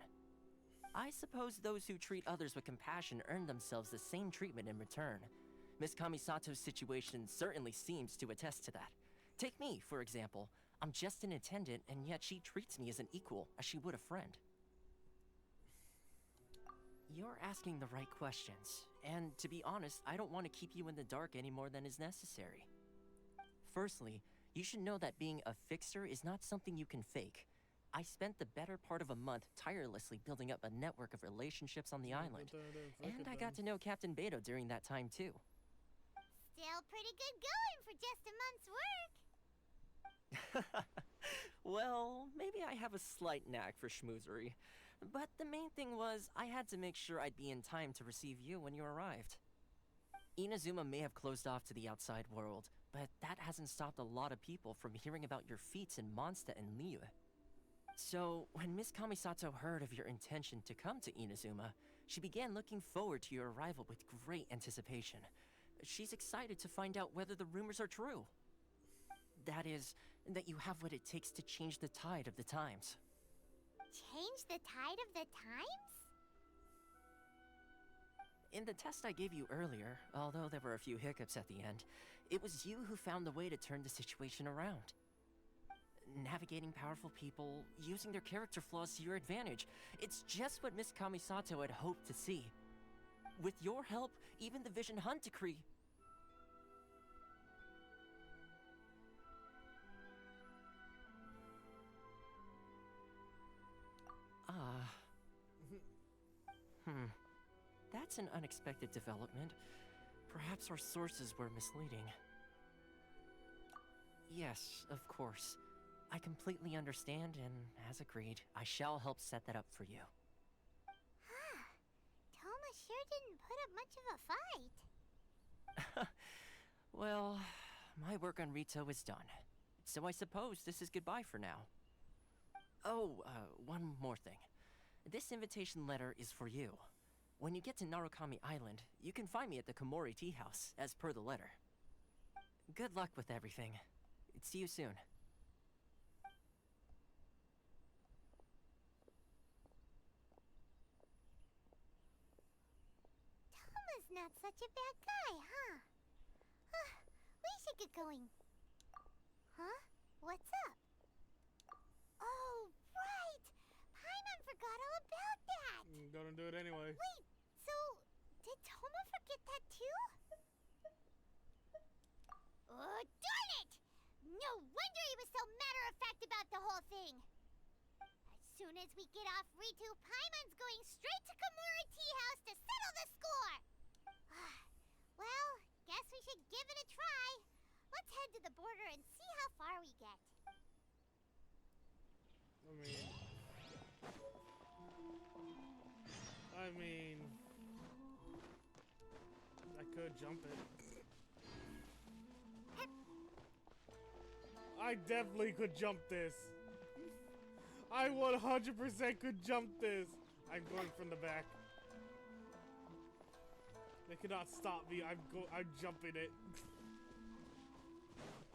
I suppose those who treat others with compassion earn themselves the same treatment in return. Miss Kamisato's situation certainly seems to attest to that. Take me, for example. I'm just an attendant, and yet she treats me as an equal, as she would a friend. You're asking the right questions, and to be honest, I don't want to keep you in the dark any more than is necessary. Firstly, you should know that being a fixer is not something you can fake. I spent the better part of a month tirelessly building up a network of relationships on the island, and I got to know Captain Beto during that time too. Still pretty good going for just a month's work. Well, maybe I have a slight knack for schmoozery. But the main thing was, I had to make sure I'd be in time to receive you when you arrived. Inazuma may have closed off to the outside world, but that hasn't stopped a lot of people from hearing about your feats in Mondstadt and Liyue. So, when Miss Kamisato heard of your intention to come to Inazuma, she began looking forward to your arrival with great anticipation. She's excited to find out whether the rumors are true. That is, that you have what it takes to change the tide of the times. Change the tide of the times? In the test I gave you earlier, although there were a few hiccups at the end, it was you who found the way to turn the situation around. Navigating powerful people, using their character flaws to your advantage. It's just what Miss Kamisato had hoped to see. With your help, even the Vision Hunt Decree... That's an unexpected development. Perhaps our sources were misleading. Yes, of course. I completely understand, and as agreed, I shall help set that up for you. Toma sure didn't put up much of a fight. Well, my work on Rito is done. So I suppose this is goodbye for now. Oh, one more thing. This invitation letter is for you. When you get to Narukami Island, you can find me at the Komori Tea House, as per the letter. Good luck with everything. See you soon. Toma's not such a bad guy, huh? We should get going. Huh? What's up? Oh, right! Paimon forgot all about that! Gonna do it anyway. Wait, so did Toma forget that too? Oh, darn it! No wonder he was so matter-of-fact about the whole thing! As soon as we get off Ritu, Paimon's going straight to Komori Tea House to settle the score! Well, guess we should give it a try. Let's head to the border and see how far we get. I mean, I could jump it. I definitely could jump this. I 100% could jump this. I'm going from the back. They cannot stop me. I'm jumping it.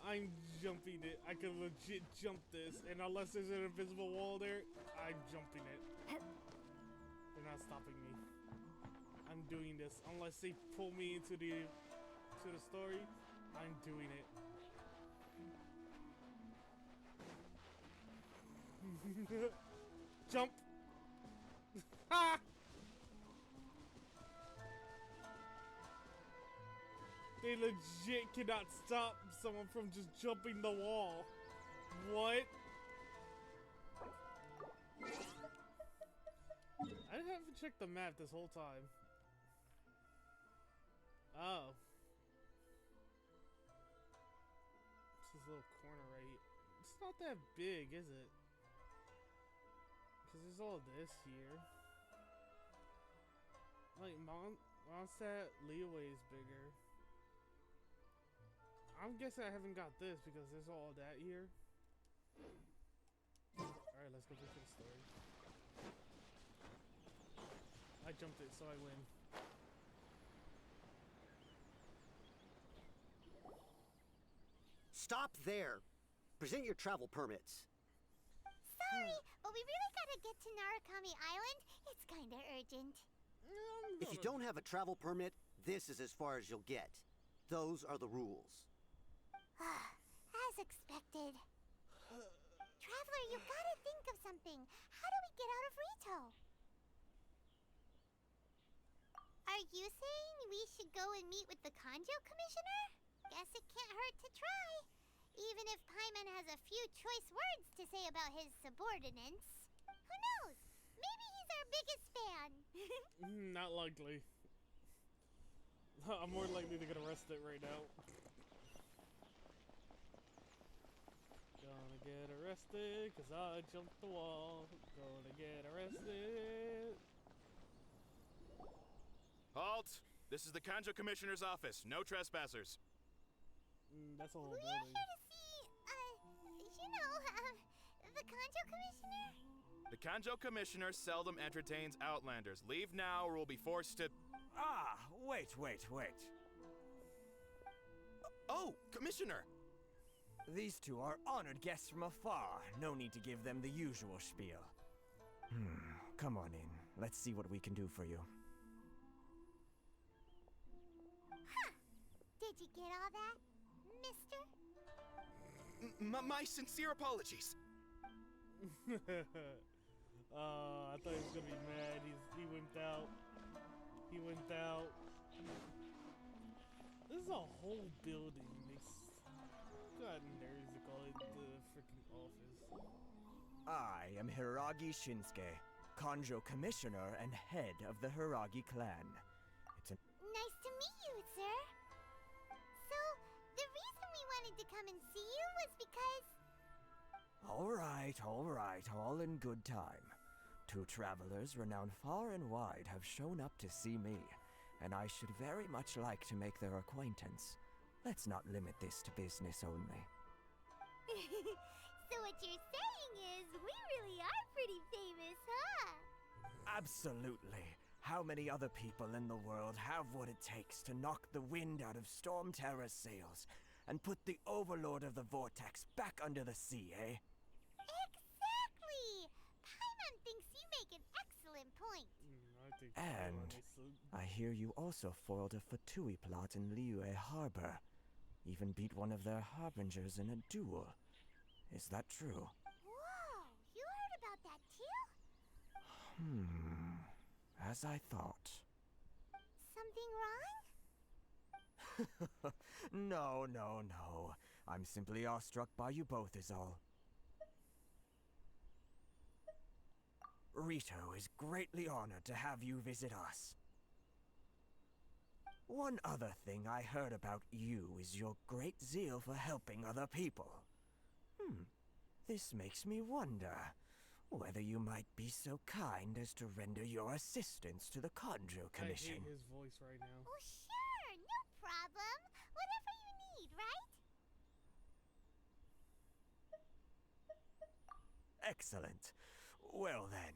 I'm jumping it. I can legit jump this, and unless there's an invisible wall there, I'm jumping it. They're not stopping me. I'm doing this. Unless they pull me into the story, I'm doing it. Jump! Ha! They legit cannot stop someone from just jumping the wall. What? I haven't checked the map this whole time. Oh. It's this little corner right here. It's not that big, is it? Because there's all this here. Like, Mondstadt Leeway is bigger. I'm guessing I haven't got this because there's all that here. Alright, let's go back to the story. I jumped it, so I win. Stop there! Present your travel permits. Sorry, but we really gotta get to Narukami Island. It's kinda urgent. If you don't have a travel permit, this is as far as you'll get. Those are the rules. As expected. Traveler, you gotta think of something. How do we get out of Rito? Are you saying we should go and meet with the Kanjo Commissioner? Guess it can't hurt to try. Even if Paimon has a few choice words to say about his subordinates. Who knows? Maybe he's our biggest fan. Not likely. I'm more likely to get arrested right now. Gonna get arrested because I jumped the wall. Gonna get arrested. Halt! This is the Kanjo Commissioner's office. No trespassers. That's a whole We're building. here to see, the Kanjo Commissioner? The Kanjo Commissioner seldom entertains Outlanders. Leave now or we'll be forced to... Ah, wait. Oh, Commissioner! These two are honored guests from afar. No need to give them the usual spiel. Come on in. Let's see what we can do for you. Huh. Did you get all that, mister? My sincere apologies. I thought he was gonna be mad. He wimped out. He wimped out. This is a whole building. God, nerds to call it the freaking office. I am Hiragi Shinsuke, Kanjo Commissioner and head of the Hiragi clan. Nice to meet you, sir. So, the reason we wanted to come and see you was because... All right, all in good time. Two travelers renowned far and wide have shown up to see me, and I should very much like to make their acquaintance. Let's not limit this to business only. So what you're saying is, we really are pretty famous, huh? Absolutely. How many other people in the world have what it takes to knock the wind out of Storm Terror's sails and put the overlord of the vortex back under the sea, eh? Exactly! Paimon thinks you make an excellent point. And I hear you also foiled a Fatui plot in Liyue Harbor. Even beat one of their harbingers in a duel. Is that true? Whoa! You heard about that too? As I thought. Something wrong? No. I'm simply awestruck by you both is all. Rito is greatly honored to have you visit us. One other thing I heard about you is your great zeal for helping other people. This makes me wonder whether you might be so kind as to render your assistance to the Kanjo Commission. I hate his voice right now. Oh, sure! No problem! Whatever you need, right? Excellent. Well then.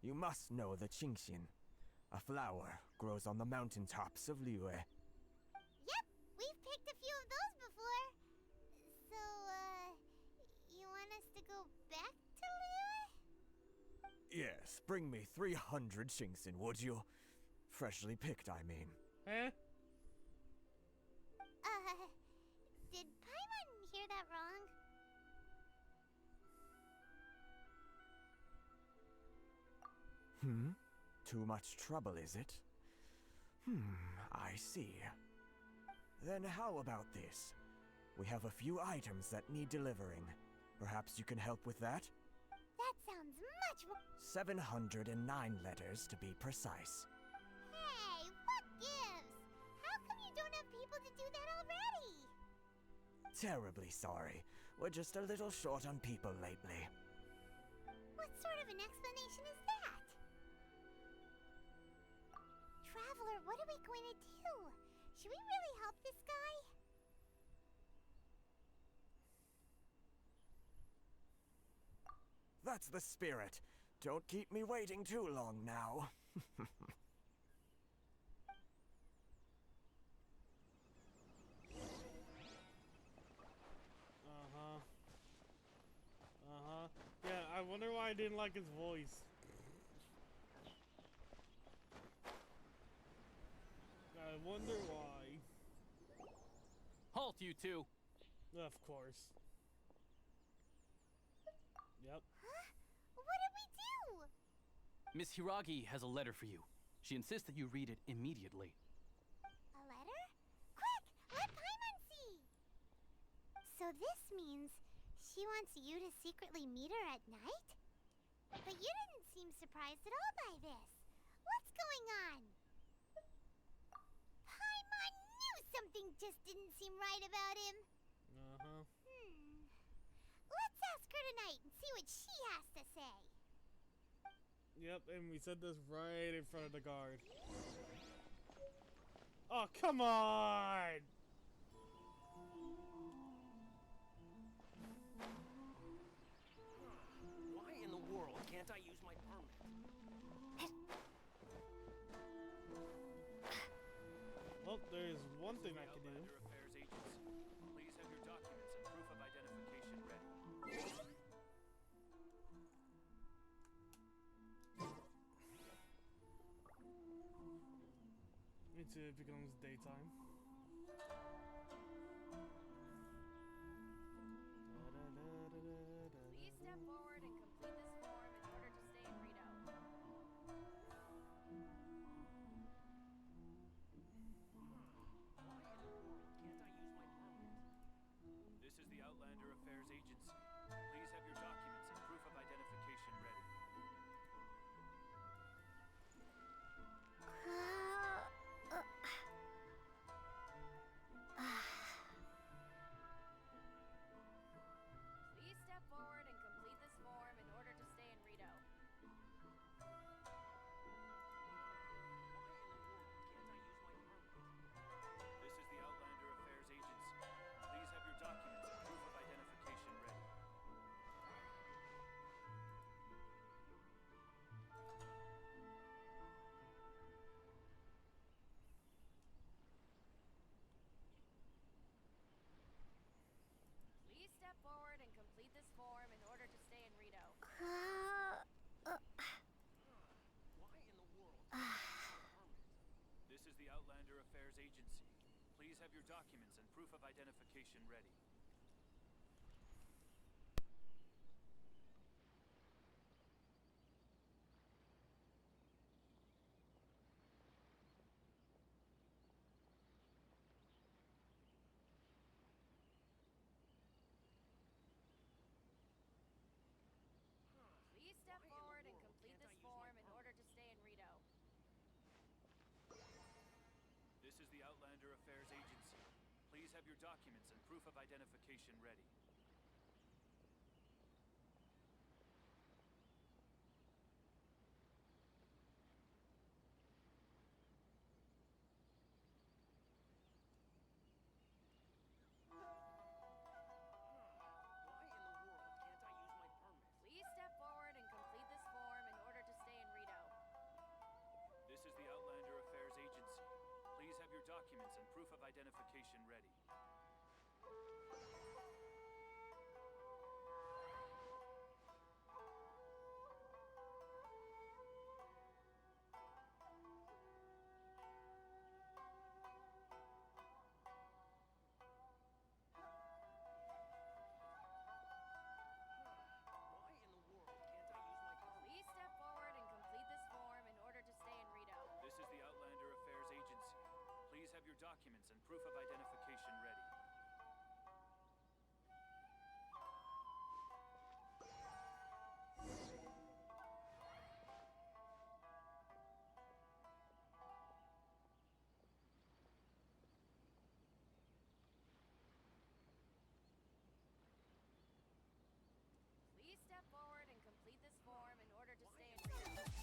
You must know the Genshin. A flower grows on the mountaintops of Liyue. Yep, we've picked a few of those before. So, you want us to go back to Liyue? Yes, bring me 300 Genshin, would you? Freshly picked, I mean. Huh? Did Paimon hear that wrong? Too much trouble, is it? I see. Then how about this? We have a few items that need delivering. Perhaps you can help with that? That sounds much more— 709 letters, to be precise. Hey, what gives? How come you don't have people to do that already? Terribly sorry. We're just a little short on people lately. What sort of an explanation is that? Traveler, what are we going to do? Should we really help this guy? That's the spirit. Don't keep me waiting too long now. Yeah, I wonder why I didn't like his voice. I wonder why. Halt, you two! Of course. Yep. Huh? What did we do? Miss Hiragi has a letter for you. She insists that you read it immediately. A letter? Quick! Let Paimon see! So this means she wants you to secretly meet her at night? But you didn't seem surprised at all by this. What's going on? Paimon knew something just didn't seem right about him. Let's ask her tonight and see what she has to say. Yep, and we said this right in front of the guard. Oh, come on! Why in the world can't I use my permit? Well, there's one thing I can do. Affairs Agency. Please have your documents and proof of identification ready. Until it becomes daytime. Please step forward and complete this form in order to stay in Rito. This is the Outlander Affairs Agency. Please have your documents and proof of identification ready. Please step forward and complete this form in order to stay in Rito. This is the Outlander Affairs Agency. Please have your documents and proof of identification ready. Please step forward and complete this form in order to stay in Rito. This is the Outlander Affairs Agency. Please have your documents and proof of identification ready. Please step forward and complete this form in order to stay in Rito. This is the Outlander Affairs Agency. Please have your documents and proof of identification ready. Why in the world can't I use my permit? documents and proof of identification ready. Please step forward and complete this form in order to stay in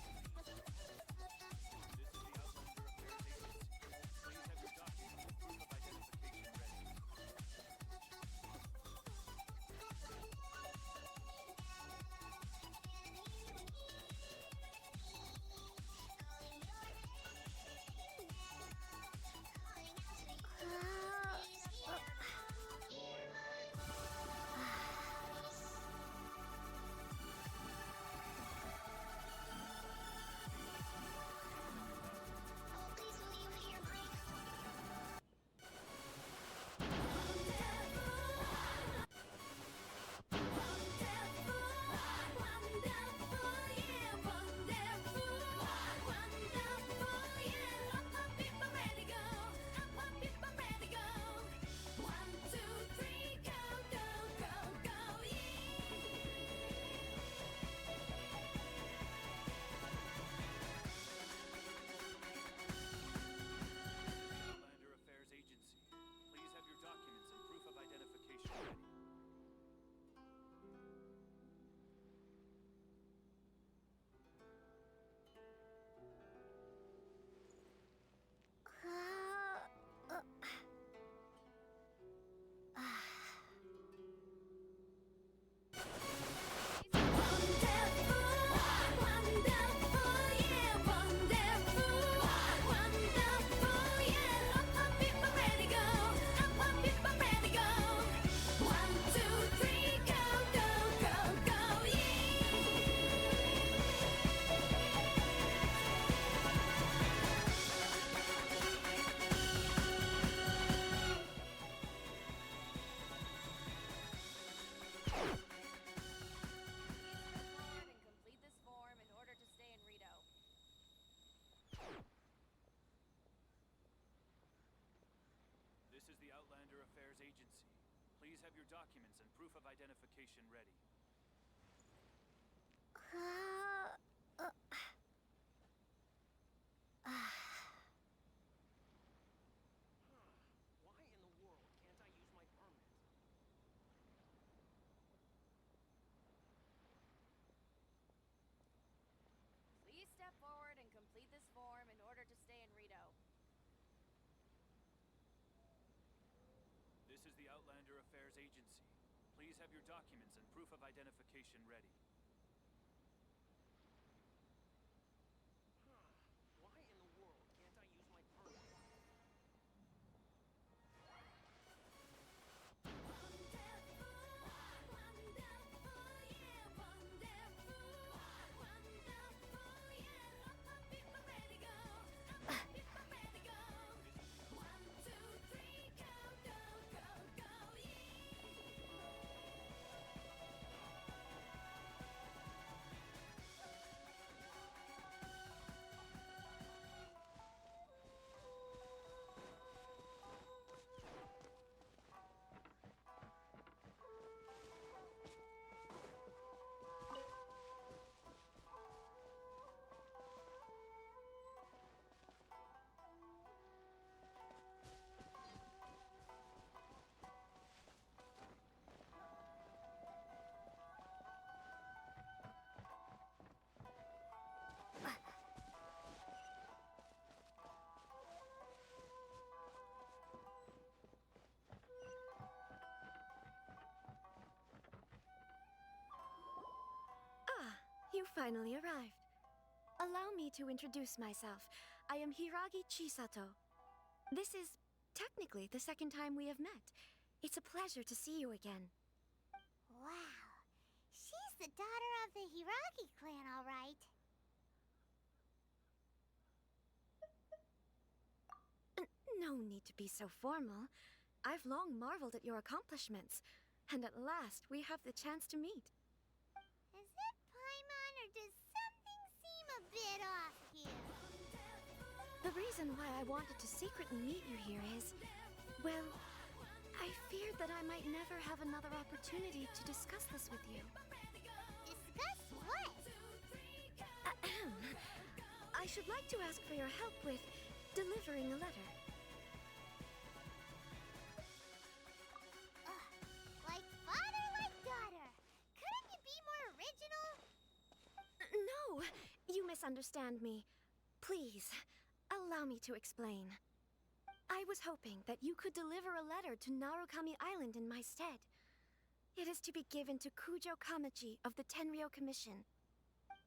This is the Outlander Affairs Agency. Please have your documents and proof of identification ready. Outlander Affairs Agency. Please have your documents and proof of identification ready. forward and complete this form in order to stay in Rito. This is the Outlander Affairs Agency. Please have your documents and proof of identification ready. Why in the world can't I use my permit? Please step forward and complete this form in order to stay in Rito. This is the Outlander Affairs Agency. Please have your documents and proof of identification ready. Why in the world can't I use my permit? You finally arrived. Allow me to introduce myself. I am Hiragi Chisato. This is technically the second time we have met. It's a pleasure to see you again. Wow. She's the daughter of the Hiragi clan, all right. No need to be so formal. I've long marveled at your accomplishments, and at last we have the chance to meet. Is it Paimon, or does something seem a bit off here? The reason why I wanted to secretly meet you here is, well, I feared that I might never have another opportunity to discuss this with you. Discuss what? I should like to ask for your help with delivering a letter. Like father, like daughter. Couldn't you be more original? No, you misunderstand me. Please, allow me to explain. I was hoping that you could deliver a letter to Narukami Island in my stead. It is to be given to Kujo Kamachi of the Tenryou Commission.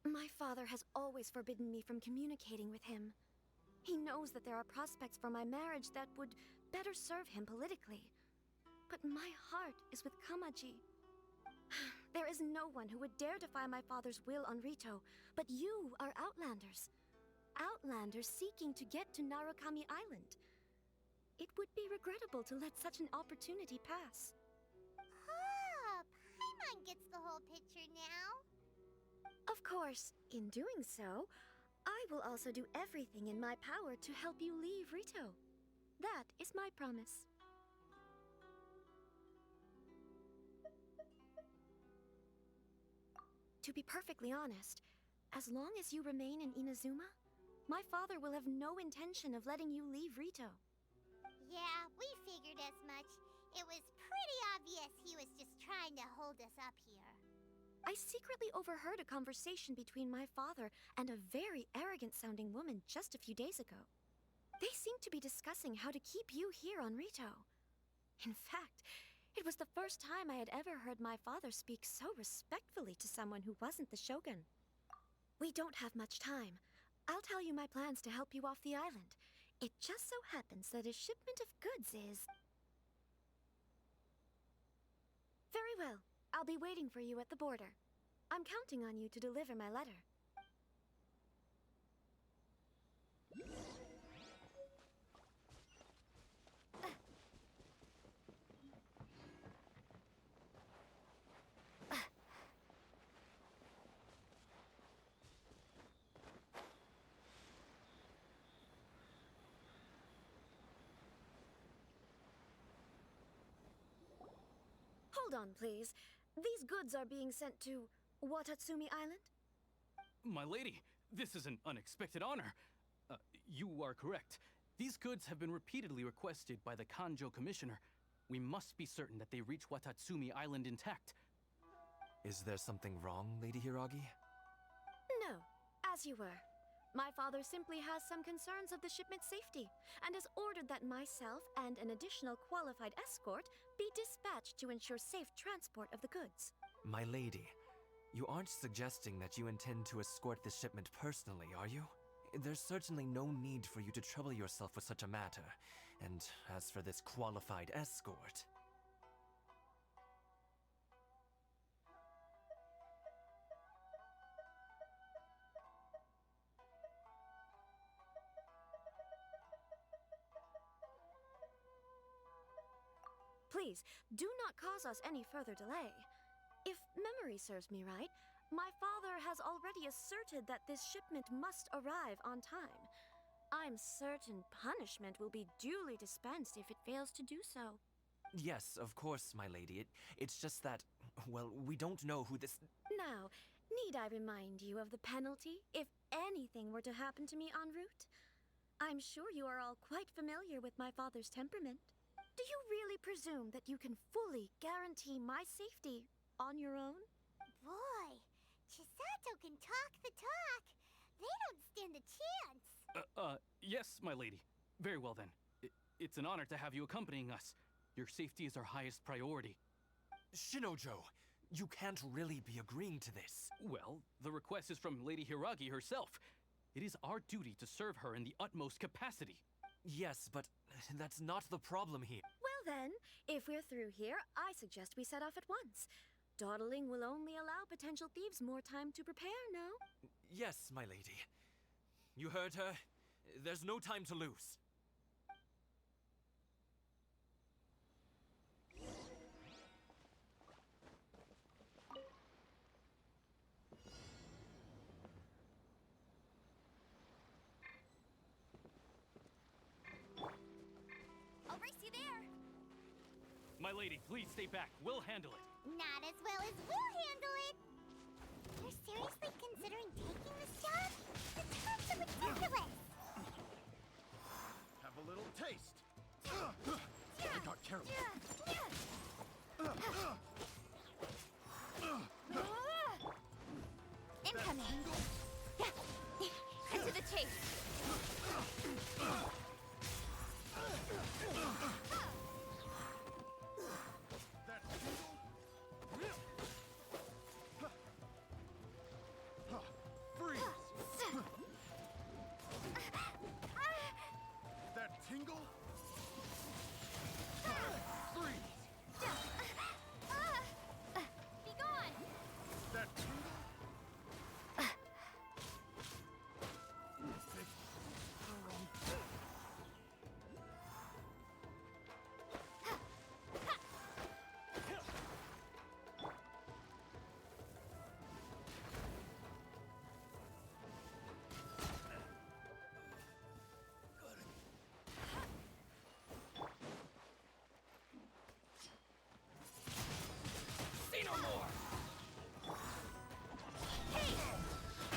My father has always forbidden me from communicating with him. He knows that there are prospects for my marriage that would better serve him politically. But my heart is with Kamaji. There is no one who would dare defy my father's will on Rito, but you are Outlanders. Outlanders seeking to get to Narukami Island. It would be regrettable to let such an opportunity pass. Oh, Paimon gets the whole picture now. Of course, in doing so, I will also do everything in my power to help you leave Rito. That is my promise. To be perfectly honest, as long as you remain in Inazuma, my father will have no intention of letting you leave Rito. Yeah, we figured as much. It was pretty obvious he was just trying to hold us up here. I secretly overheard a conversation between my father and a very arrogant-sounding woman just a few days ago. They seemed to be discussing how to keep you here on Rito. In fact, it was the first time I had ever heard my father speak so respectfully to someone who wasn't the Shogun. We don't have much time. I'll tell you my plans to help you off the island. It just so happens that a shipment of goods is... Very well. I'll be waiting for you at the border. I'm counting on you to deliver my letter. Hold on, please. These goods are being sent to Watatsumi Island? My lady, this is an unexpected honor. You are correct. These goods have been repeatedly requested by the Kanjo Commissioner. We must be certain that they reach Watatsumi Island intact. Is there something wrong, Lady Hiragi? No, as you were. My father simply has some concerns of the shipment's safety, and has ordered that myself and an additional qualified escort be dispatched to ensure safe transport of the goods. My lady, you aren't suggesting that you intend to escort this shipment personally, are you? There's certainly no need for you to trouble yourself with such a matter. And as for this qualified escort... Please, do not cause us any further delay. If memory serves me right, my father has already asserted that this shipment must arrive on time. I'm certain punishment will be duly dispensed if it fails to do so. Yes, of course, my lady. It's just that, well, we don't know who this... Now, need I remind you of the penalty if anything were to happen to me en route? I'm sure you are all quite familiar with my father's temperament. Do you really presume that you can fully guarantee my safety on your own? Boy, Chisato can talk the talk. They don't stand a chance. Yes, my lady. Very well then. It's an honor to have you accompanying us. Your safety is our highest priority. Shinojo, you can't really be agreeing to this. Well, the request is from Lady Hiragi herself. It is our duty to serve her in the utmost capacity. Yes, but that's not the problem here. Well then, if we're through here, I suggest we set off at once. Dawdling will only allow potential thieves more time to prepare, no? Yes, my lady. You heard her. There's no time to lose. My lady, please stay back. We'll handle it. Not as well as we'll handle it. You're seriously considering taking this job? The terms are ridiculous. Have a little taste. I got careless. Incoming. Into the chase. Freeze! That tingle? Freeze! Be gone! That tingle? See no more! Hey!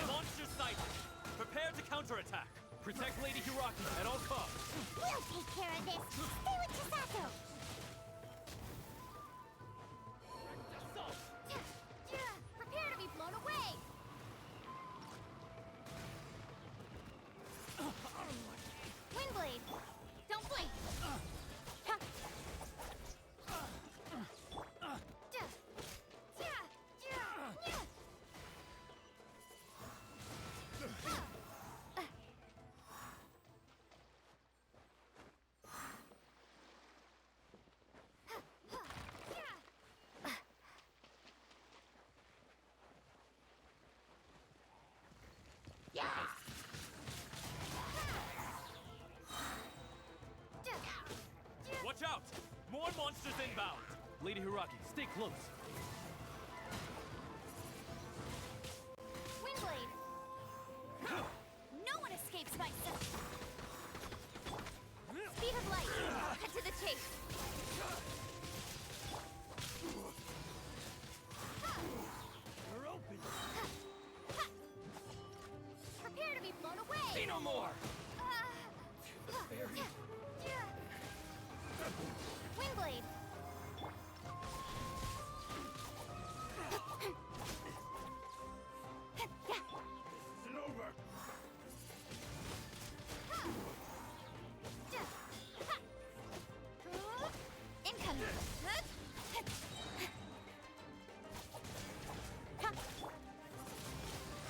Monster sighted! Prepare to counterattack! Protect Lady Hiraki at all costs! We'll take care of this! Stay with Chisato! Prepare to be blown away! Windblade! Don't blink! Watch out! More monsters inbound! Lady Hiraki, stay close. Windblade! No one escapes my sight! Speed of light! Cut to the chase! You're open. Prepare to be blown away! See no more! Windblade! Isn't over. Incoming!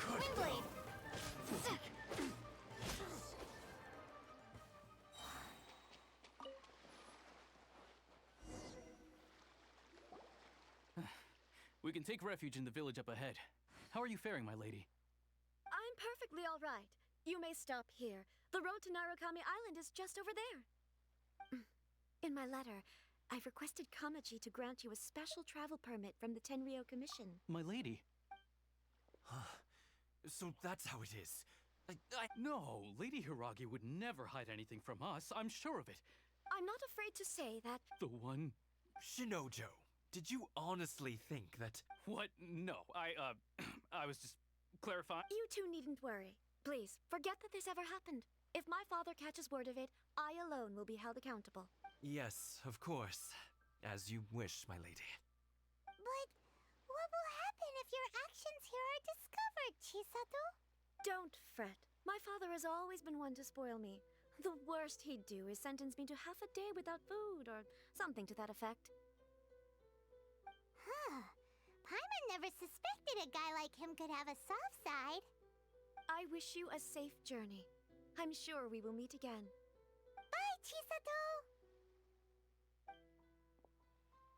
Windblade! We can take refuge in the village up ahead. How are you faring, my lady? I'm perfectly all right. You may stop here. The road to Narukami Island is just over there. In my letter, I've requested Kamaji to grant you a special travel permit from the Tenryou Commission. My lady. So that's how it is. No, Lady Hiragi would never hide anything from us. I'm sure of it. I'm not afraid to say that. The one... Shinojo, did you honestly think that... What? No, I was just clarifying. You two needn't worry. Please, forget that this ever happened. If my father catches word of it, I alone will be held accountable. Yes, of course. As you wish, my lady. But what will happen if your actions here are discovered, Chisato? Don't fret. My father has always been one to spoil me. The worst he'd do is sentence me to half a day without food or something to that effect. Huh. Paimon never suspected a guy like him could have a soft side. I wish you a safe journey. I'm sure we will meet again. Bye, Chisato!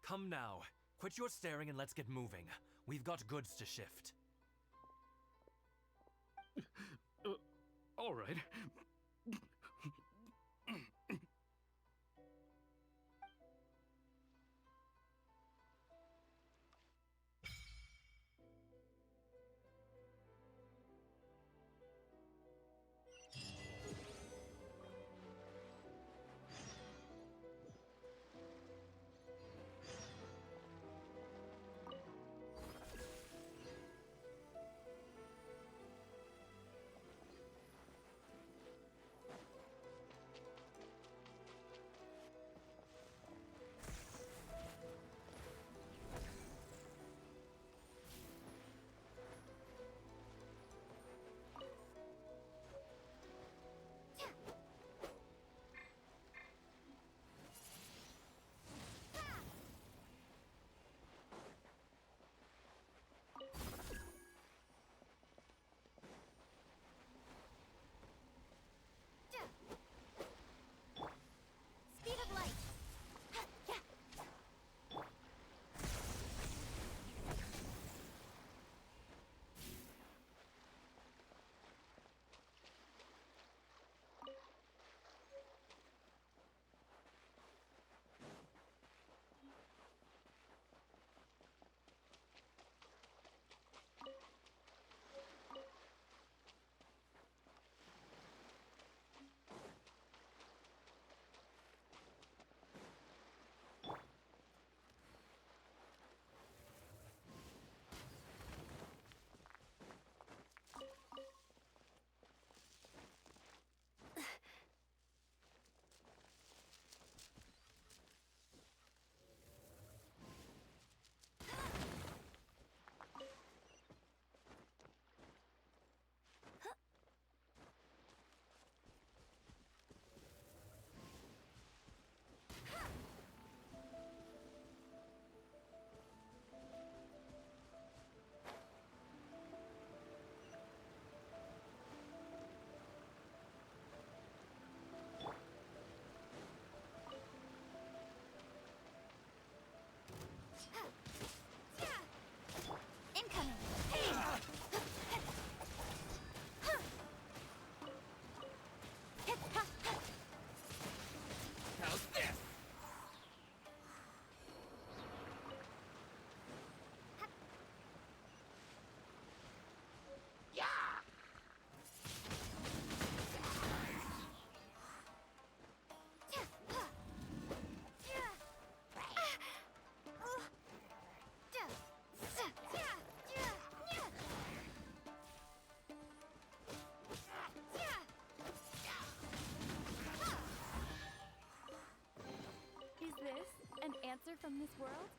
Come now. Quit your staring and let's get moving. We've got goods to shift. All right. elder from this world?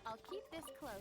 I'll keep this close.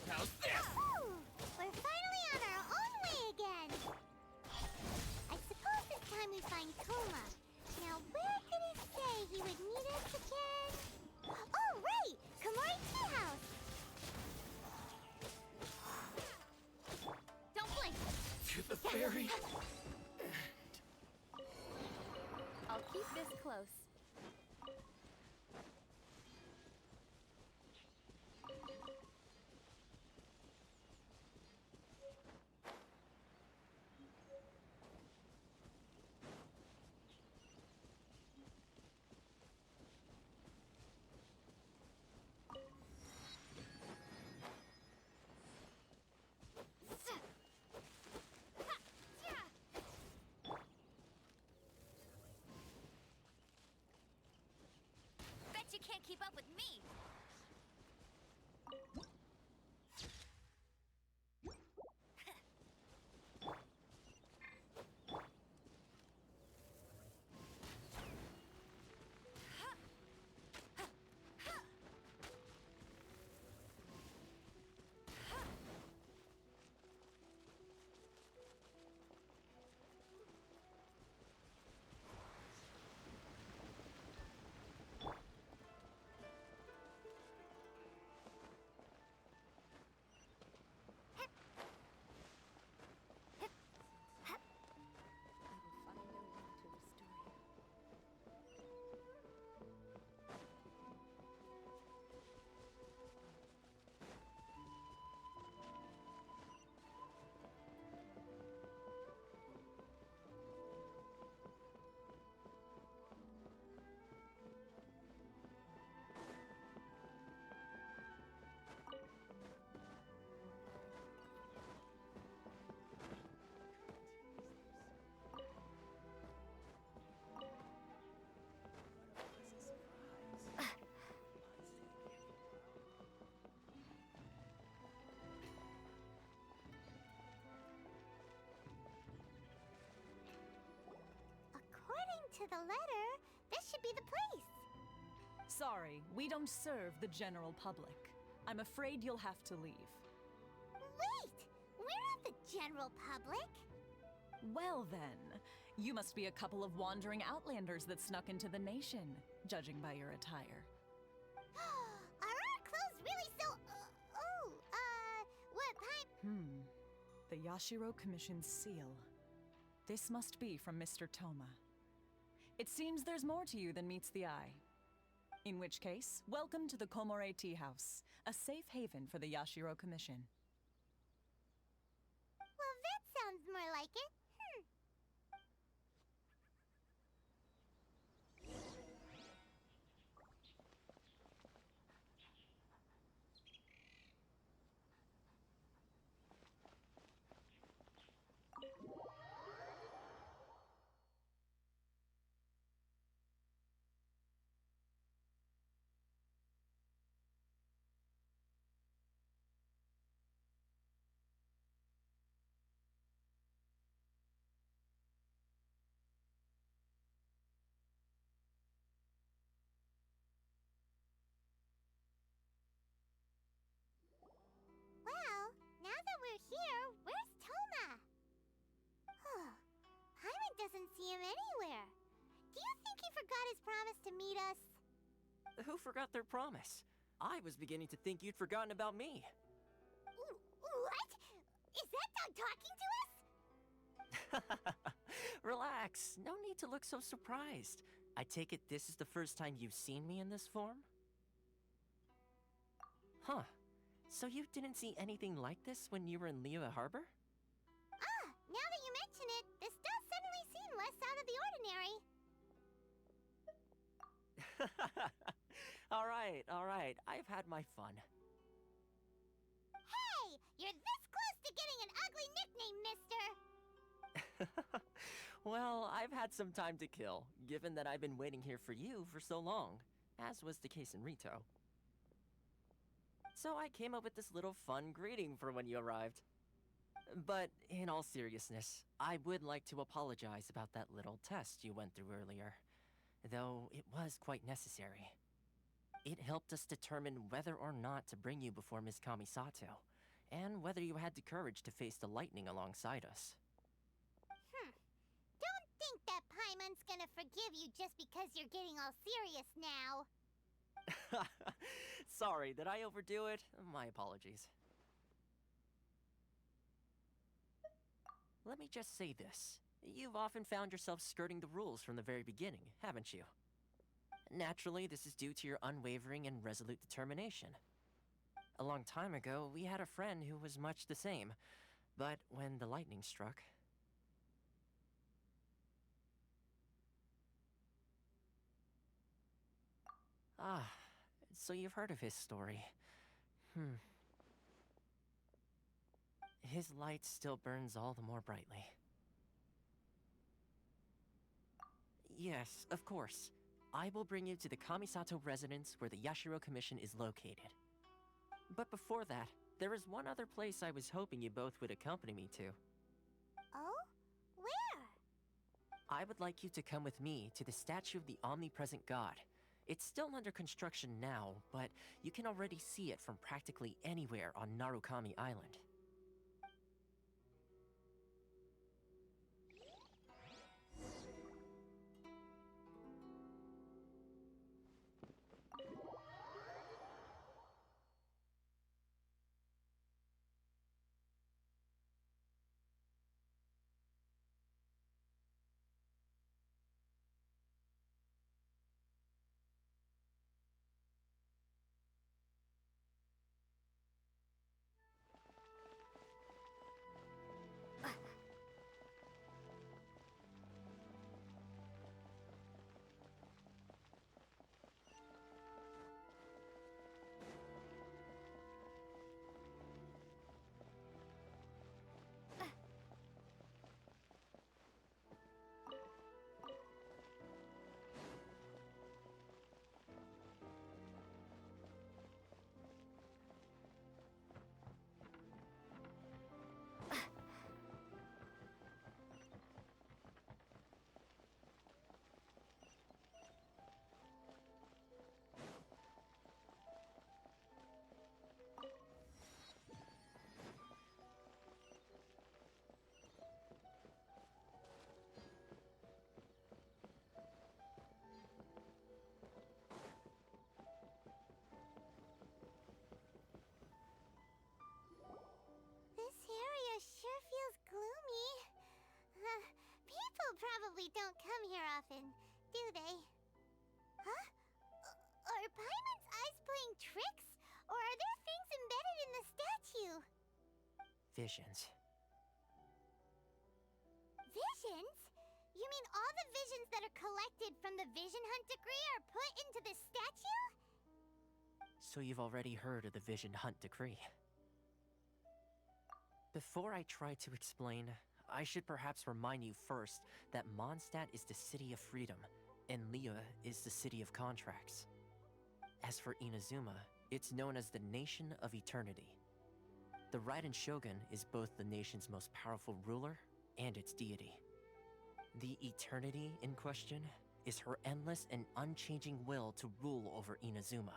How's this? Woohoo! We're finally on our own way again. I suppose it's time we find Kuma. Now, where did he say he would meet us again? Oh, right! Komori Tea House! Don't blink! To the ferry. I'll keep this close. you can't keep up with me! According to the letter, this should be the place. Sorry, we don't serve the general public. I'm afraid you'll have to leave. Wait! We're not the general public. Well then, you must be a couple of wandering outlanders that snuck into the nation, judging by your attire. Are our clothes really so... what pipe... The Yashiro Commission's seal. This must be from Mr. Toma. It seems there's more to you than meets the eye. In which case, welcome to the Komore Tea House, a safe haven for the Yashiro Commission. Well, that sounds more like it. Well, now that we're here, where's Toma? Paimon doesn't see him anywhere. Do you think he forgot his promise to meet us? Who forgot their promise? I was beginning to think you'd forgotten about me. What? Is that dog talking to us? Relax. No need to look so surprised. I take it this is the first time you've seen me in this form? Huh. So you didn't see anything like this when you were in Liyue Harbor? Now that you mention it, this does suddenly seem less out of the ordinary. All right. I've had my fun. Hey! You're this close to getting an ugly nickname, mister! Well, I've had some time to kill, given that I've been waiting here for you for so long, as was the case in Rito. So I came up with this little fun greeting for when you arrived. But in all seriousness, I would like to apologize about that little test you went through earlier, though it was quite necessary. It helped us determine whether or not to bring you before Ms. Kamisato, and whether you had the courage to face the lightning alongside us. Don't think that Paimon's gonna forgive you just because you're getting all serious now. Sorry, did I overdo it? My apologies. Let me just say this. You've often found yourself skirting the rules from the very beginning, haven't you? Naturally, this is due to your unwavering and resolute determination. A long time ago, we had a friend who was much the same, but when the lightning struck... so you've heard of his story. His light still burns all the more brightly. Yes, of course. I will bring you to the Kamisato residence where the Yashiro Commission is located. But before that, there is one other place I was hoping you both would accompany me to. Oh? Where? I would like you to come with me to the statue of the omnipresent god. It's still under construction now, but you can already see it from practically anywhere on Narukami Island. This area sure feels gloomy. People probably don't come here often, do they? Huh? Are Paimon's eyes playing tricks? Or are there things embedded in the statue? Visions. Visions? You mean all the visions that are collected from the Vision Hunt decree are put into the statue? So you've already heard of the Vision Hunt decree. Before I try to explain, I should perhaps remind you first that Mondstadt is the city of freedom, and Liyue is the city of contracts. As for Inazuma, it's known as the Nation of Eternity. The Raiden Shogun is both the nation's most powerful ruler and its deity. The Eternity in question is her endless and unchanging will to rule over Inazuma.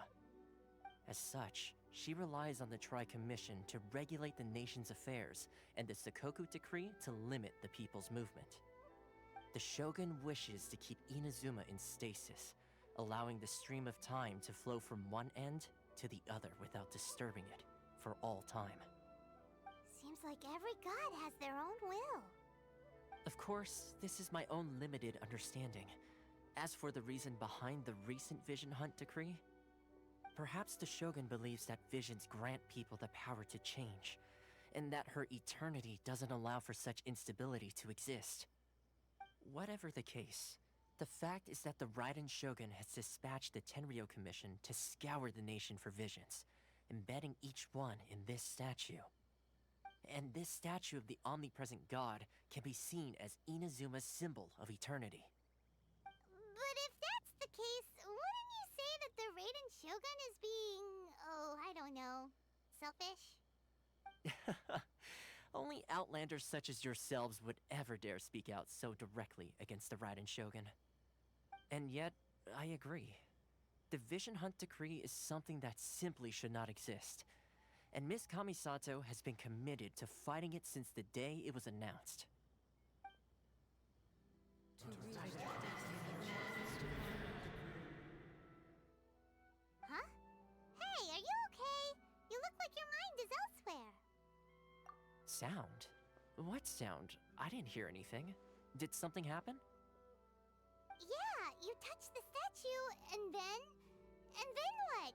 As such, she relies on the Tri-Commission to regulate the nation's affairs and the Sakoku Decree to limit the people's movement. The Shogun wishes to keep Inazuma in stasis, allowing the stream of time to flow from one end to the other without disturbing it for all time. Seems like every god has their own will. Of course, this is my own limited understanding. As for the reason behind the recent Vision Hunt decree, perhaps the Shogun believes that visions grant people the power to change, and that her eternity doesn't allow for such instability to exist. Whatever the case, the fact is that the Raiden Shogun has dispatched the Tenryo Commission to scour the nation for visions, embedding each one in this statue. And this statue of the omnipresent god can be seen as Inazuma's symbol of eternity. But if that's the case, wouldn't you say that the Raiden Shogun is being, I don't know, selfish? Only outlanders such as yourselves would ever dare speak out so directly against the Raiden Shogun. And yet, I agree. The Vision Hunt decree is something that simply should not exist. And Miss Kamisato has been committed to fighting it since the day it was announced. Huh? Hey, are you okay? You look like your mind is elsewhere. Sound? What sound? I didn't hear anything. Did something happen? Yeah, you touched the statue, and then what?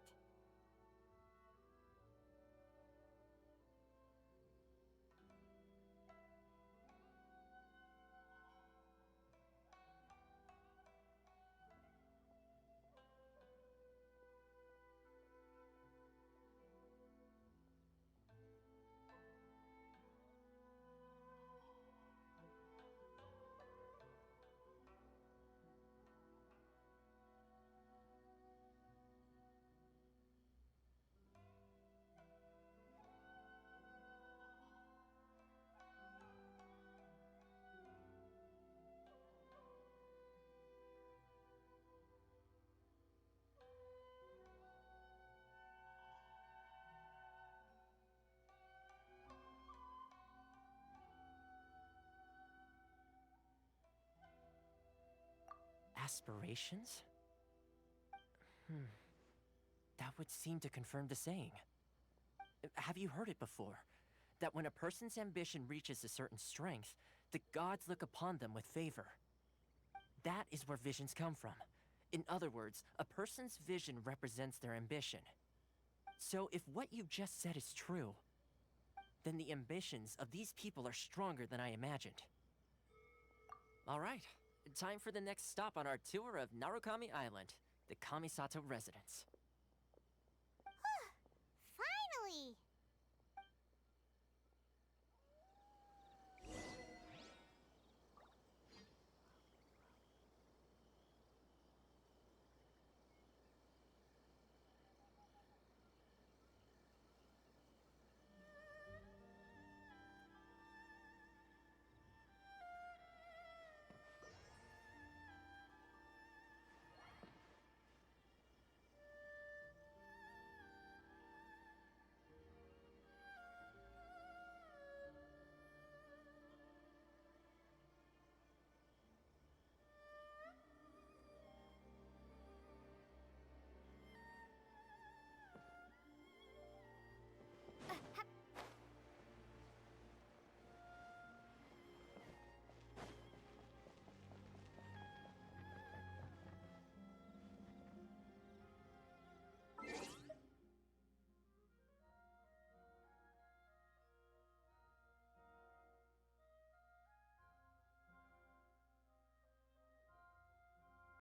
Aspirations? That would seem to confirm the saying. Have you heard it before? That when a person's ambition reaches a certain strength, the gods look upon them with favor. That is where visions come from. In other words, a person's vision represents their ambition. So if what you just said is true, then the ambitions of these people are stronger than I imagined. Alright, time for the next stop on our tour of Narukami Island, the Kamisato residence.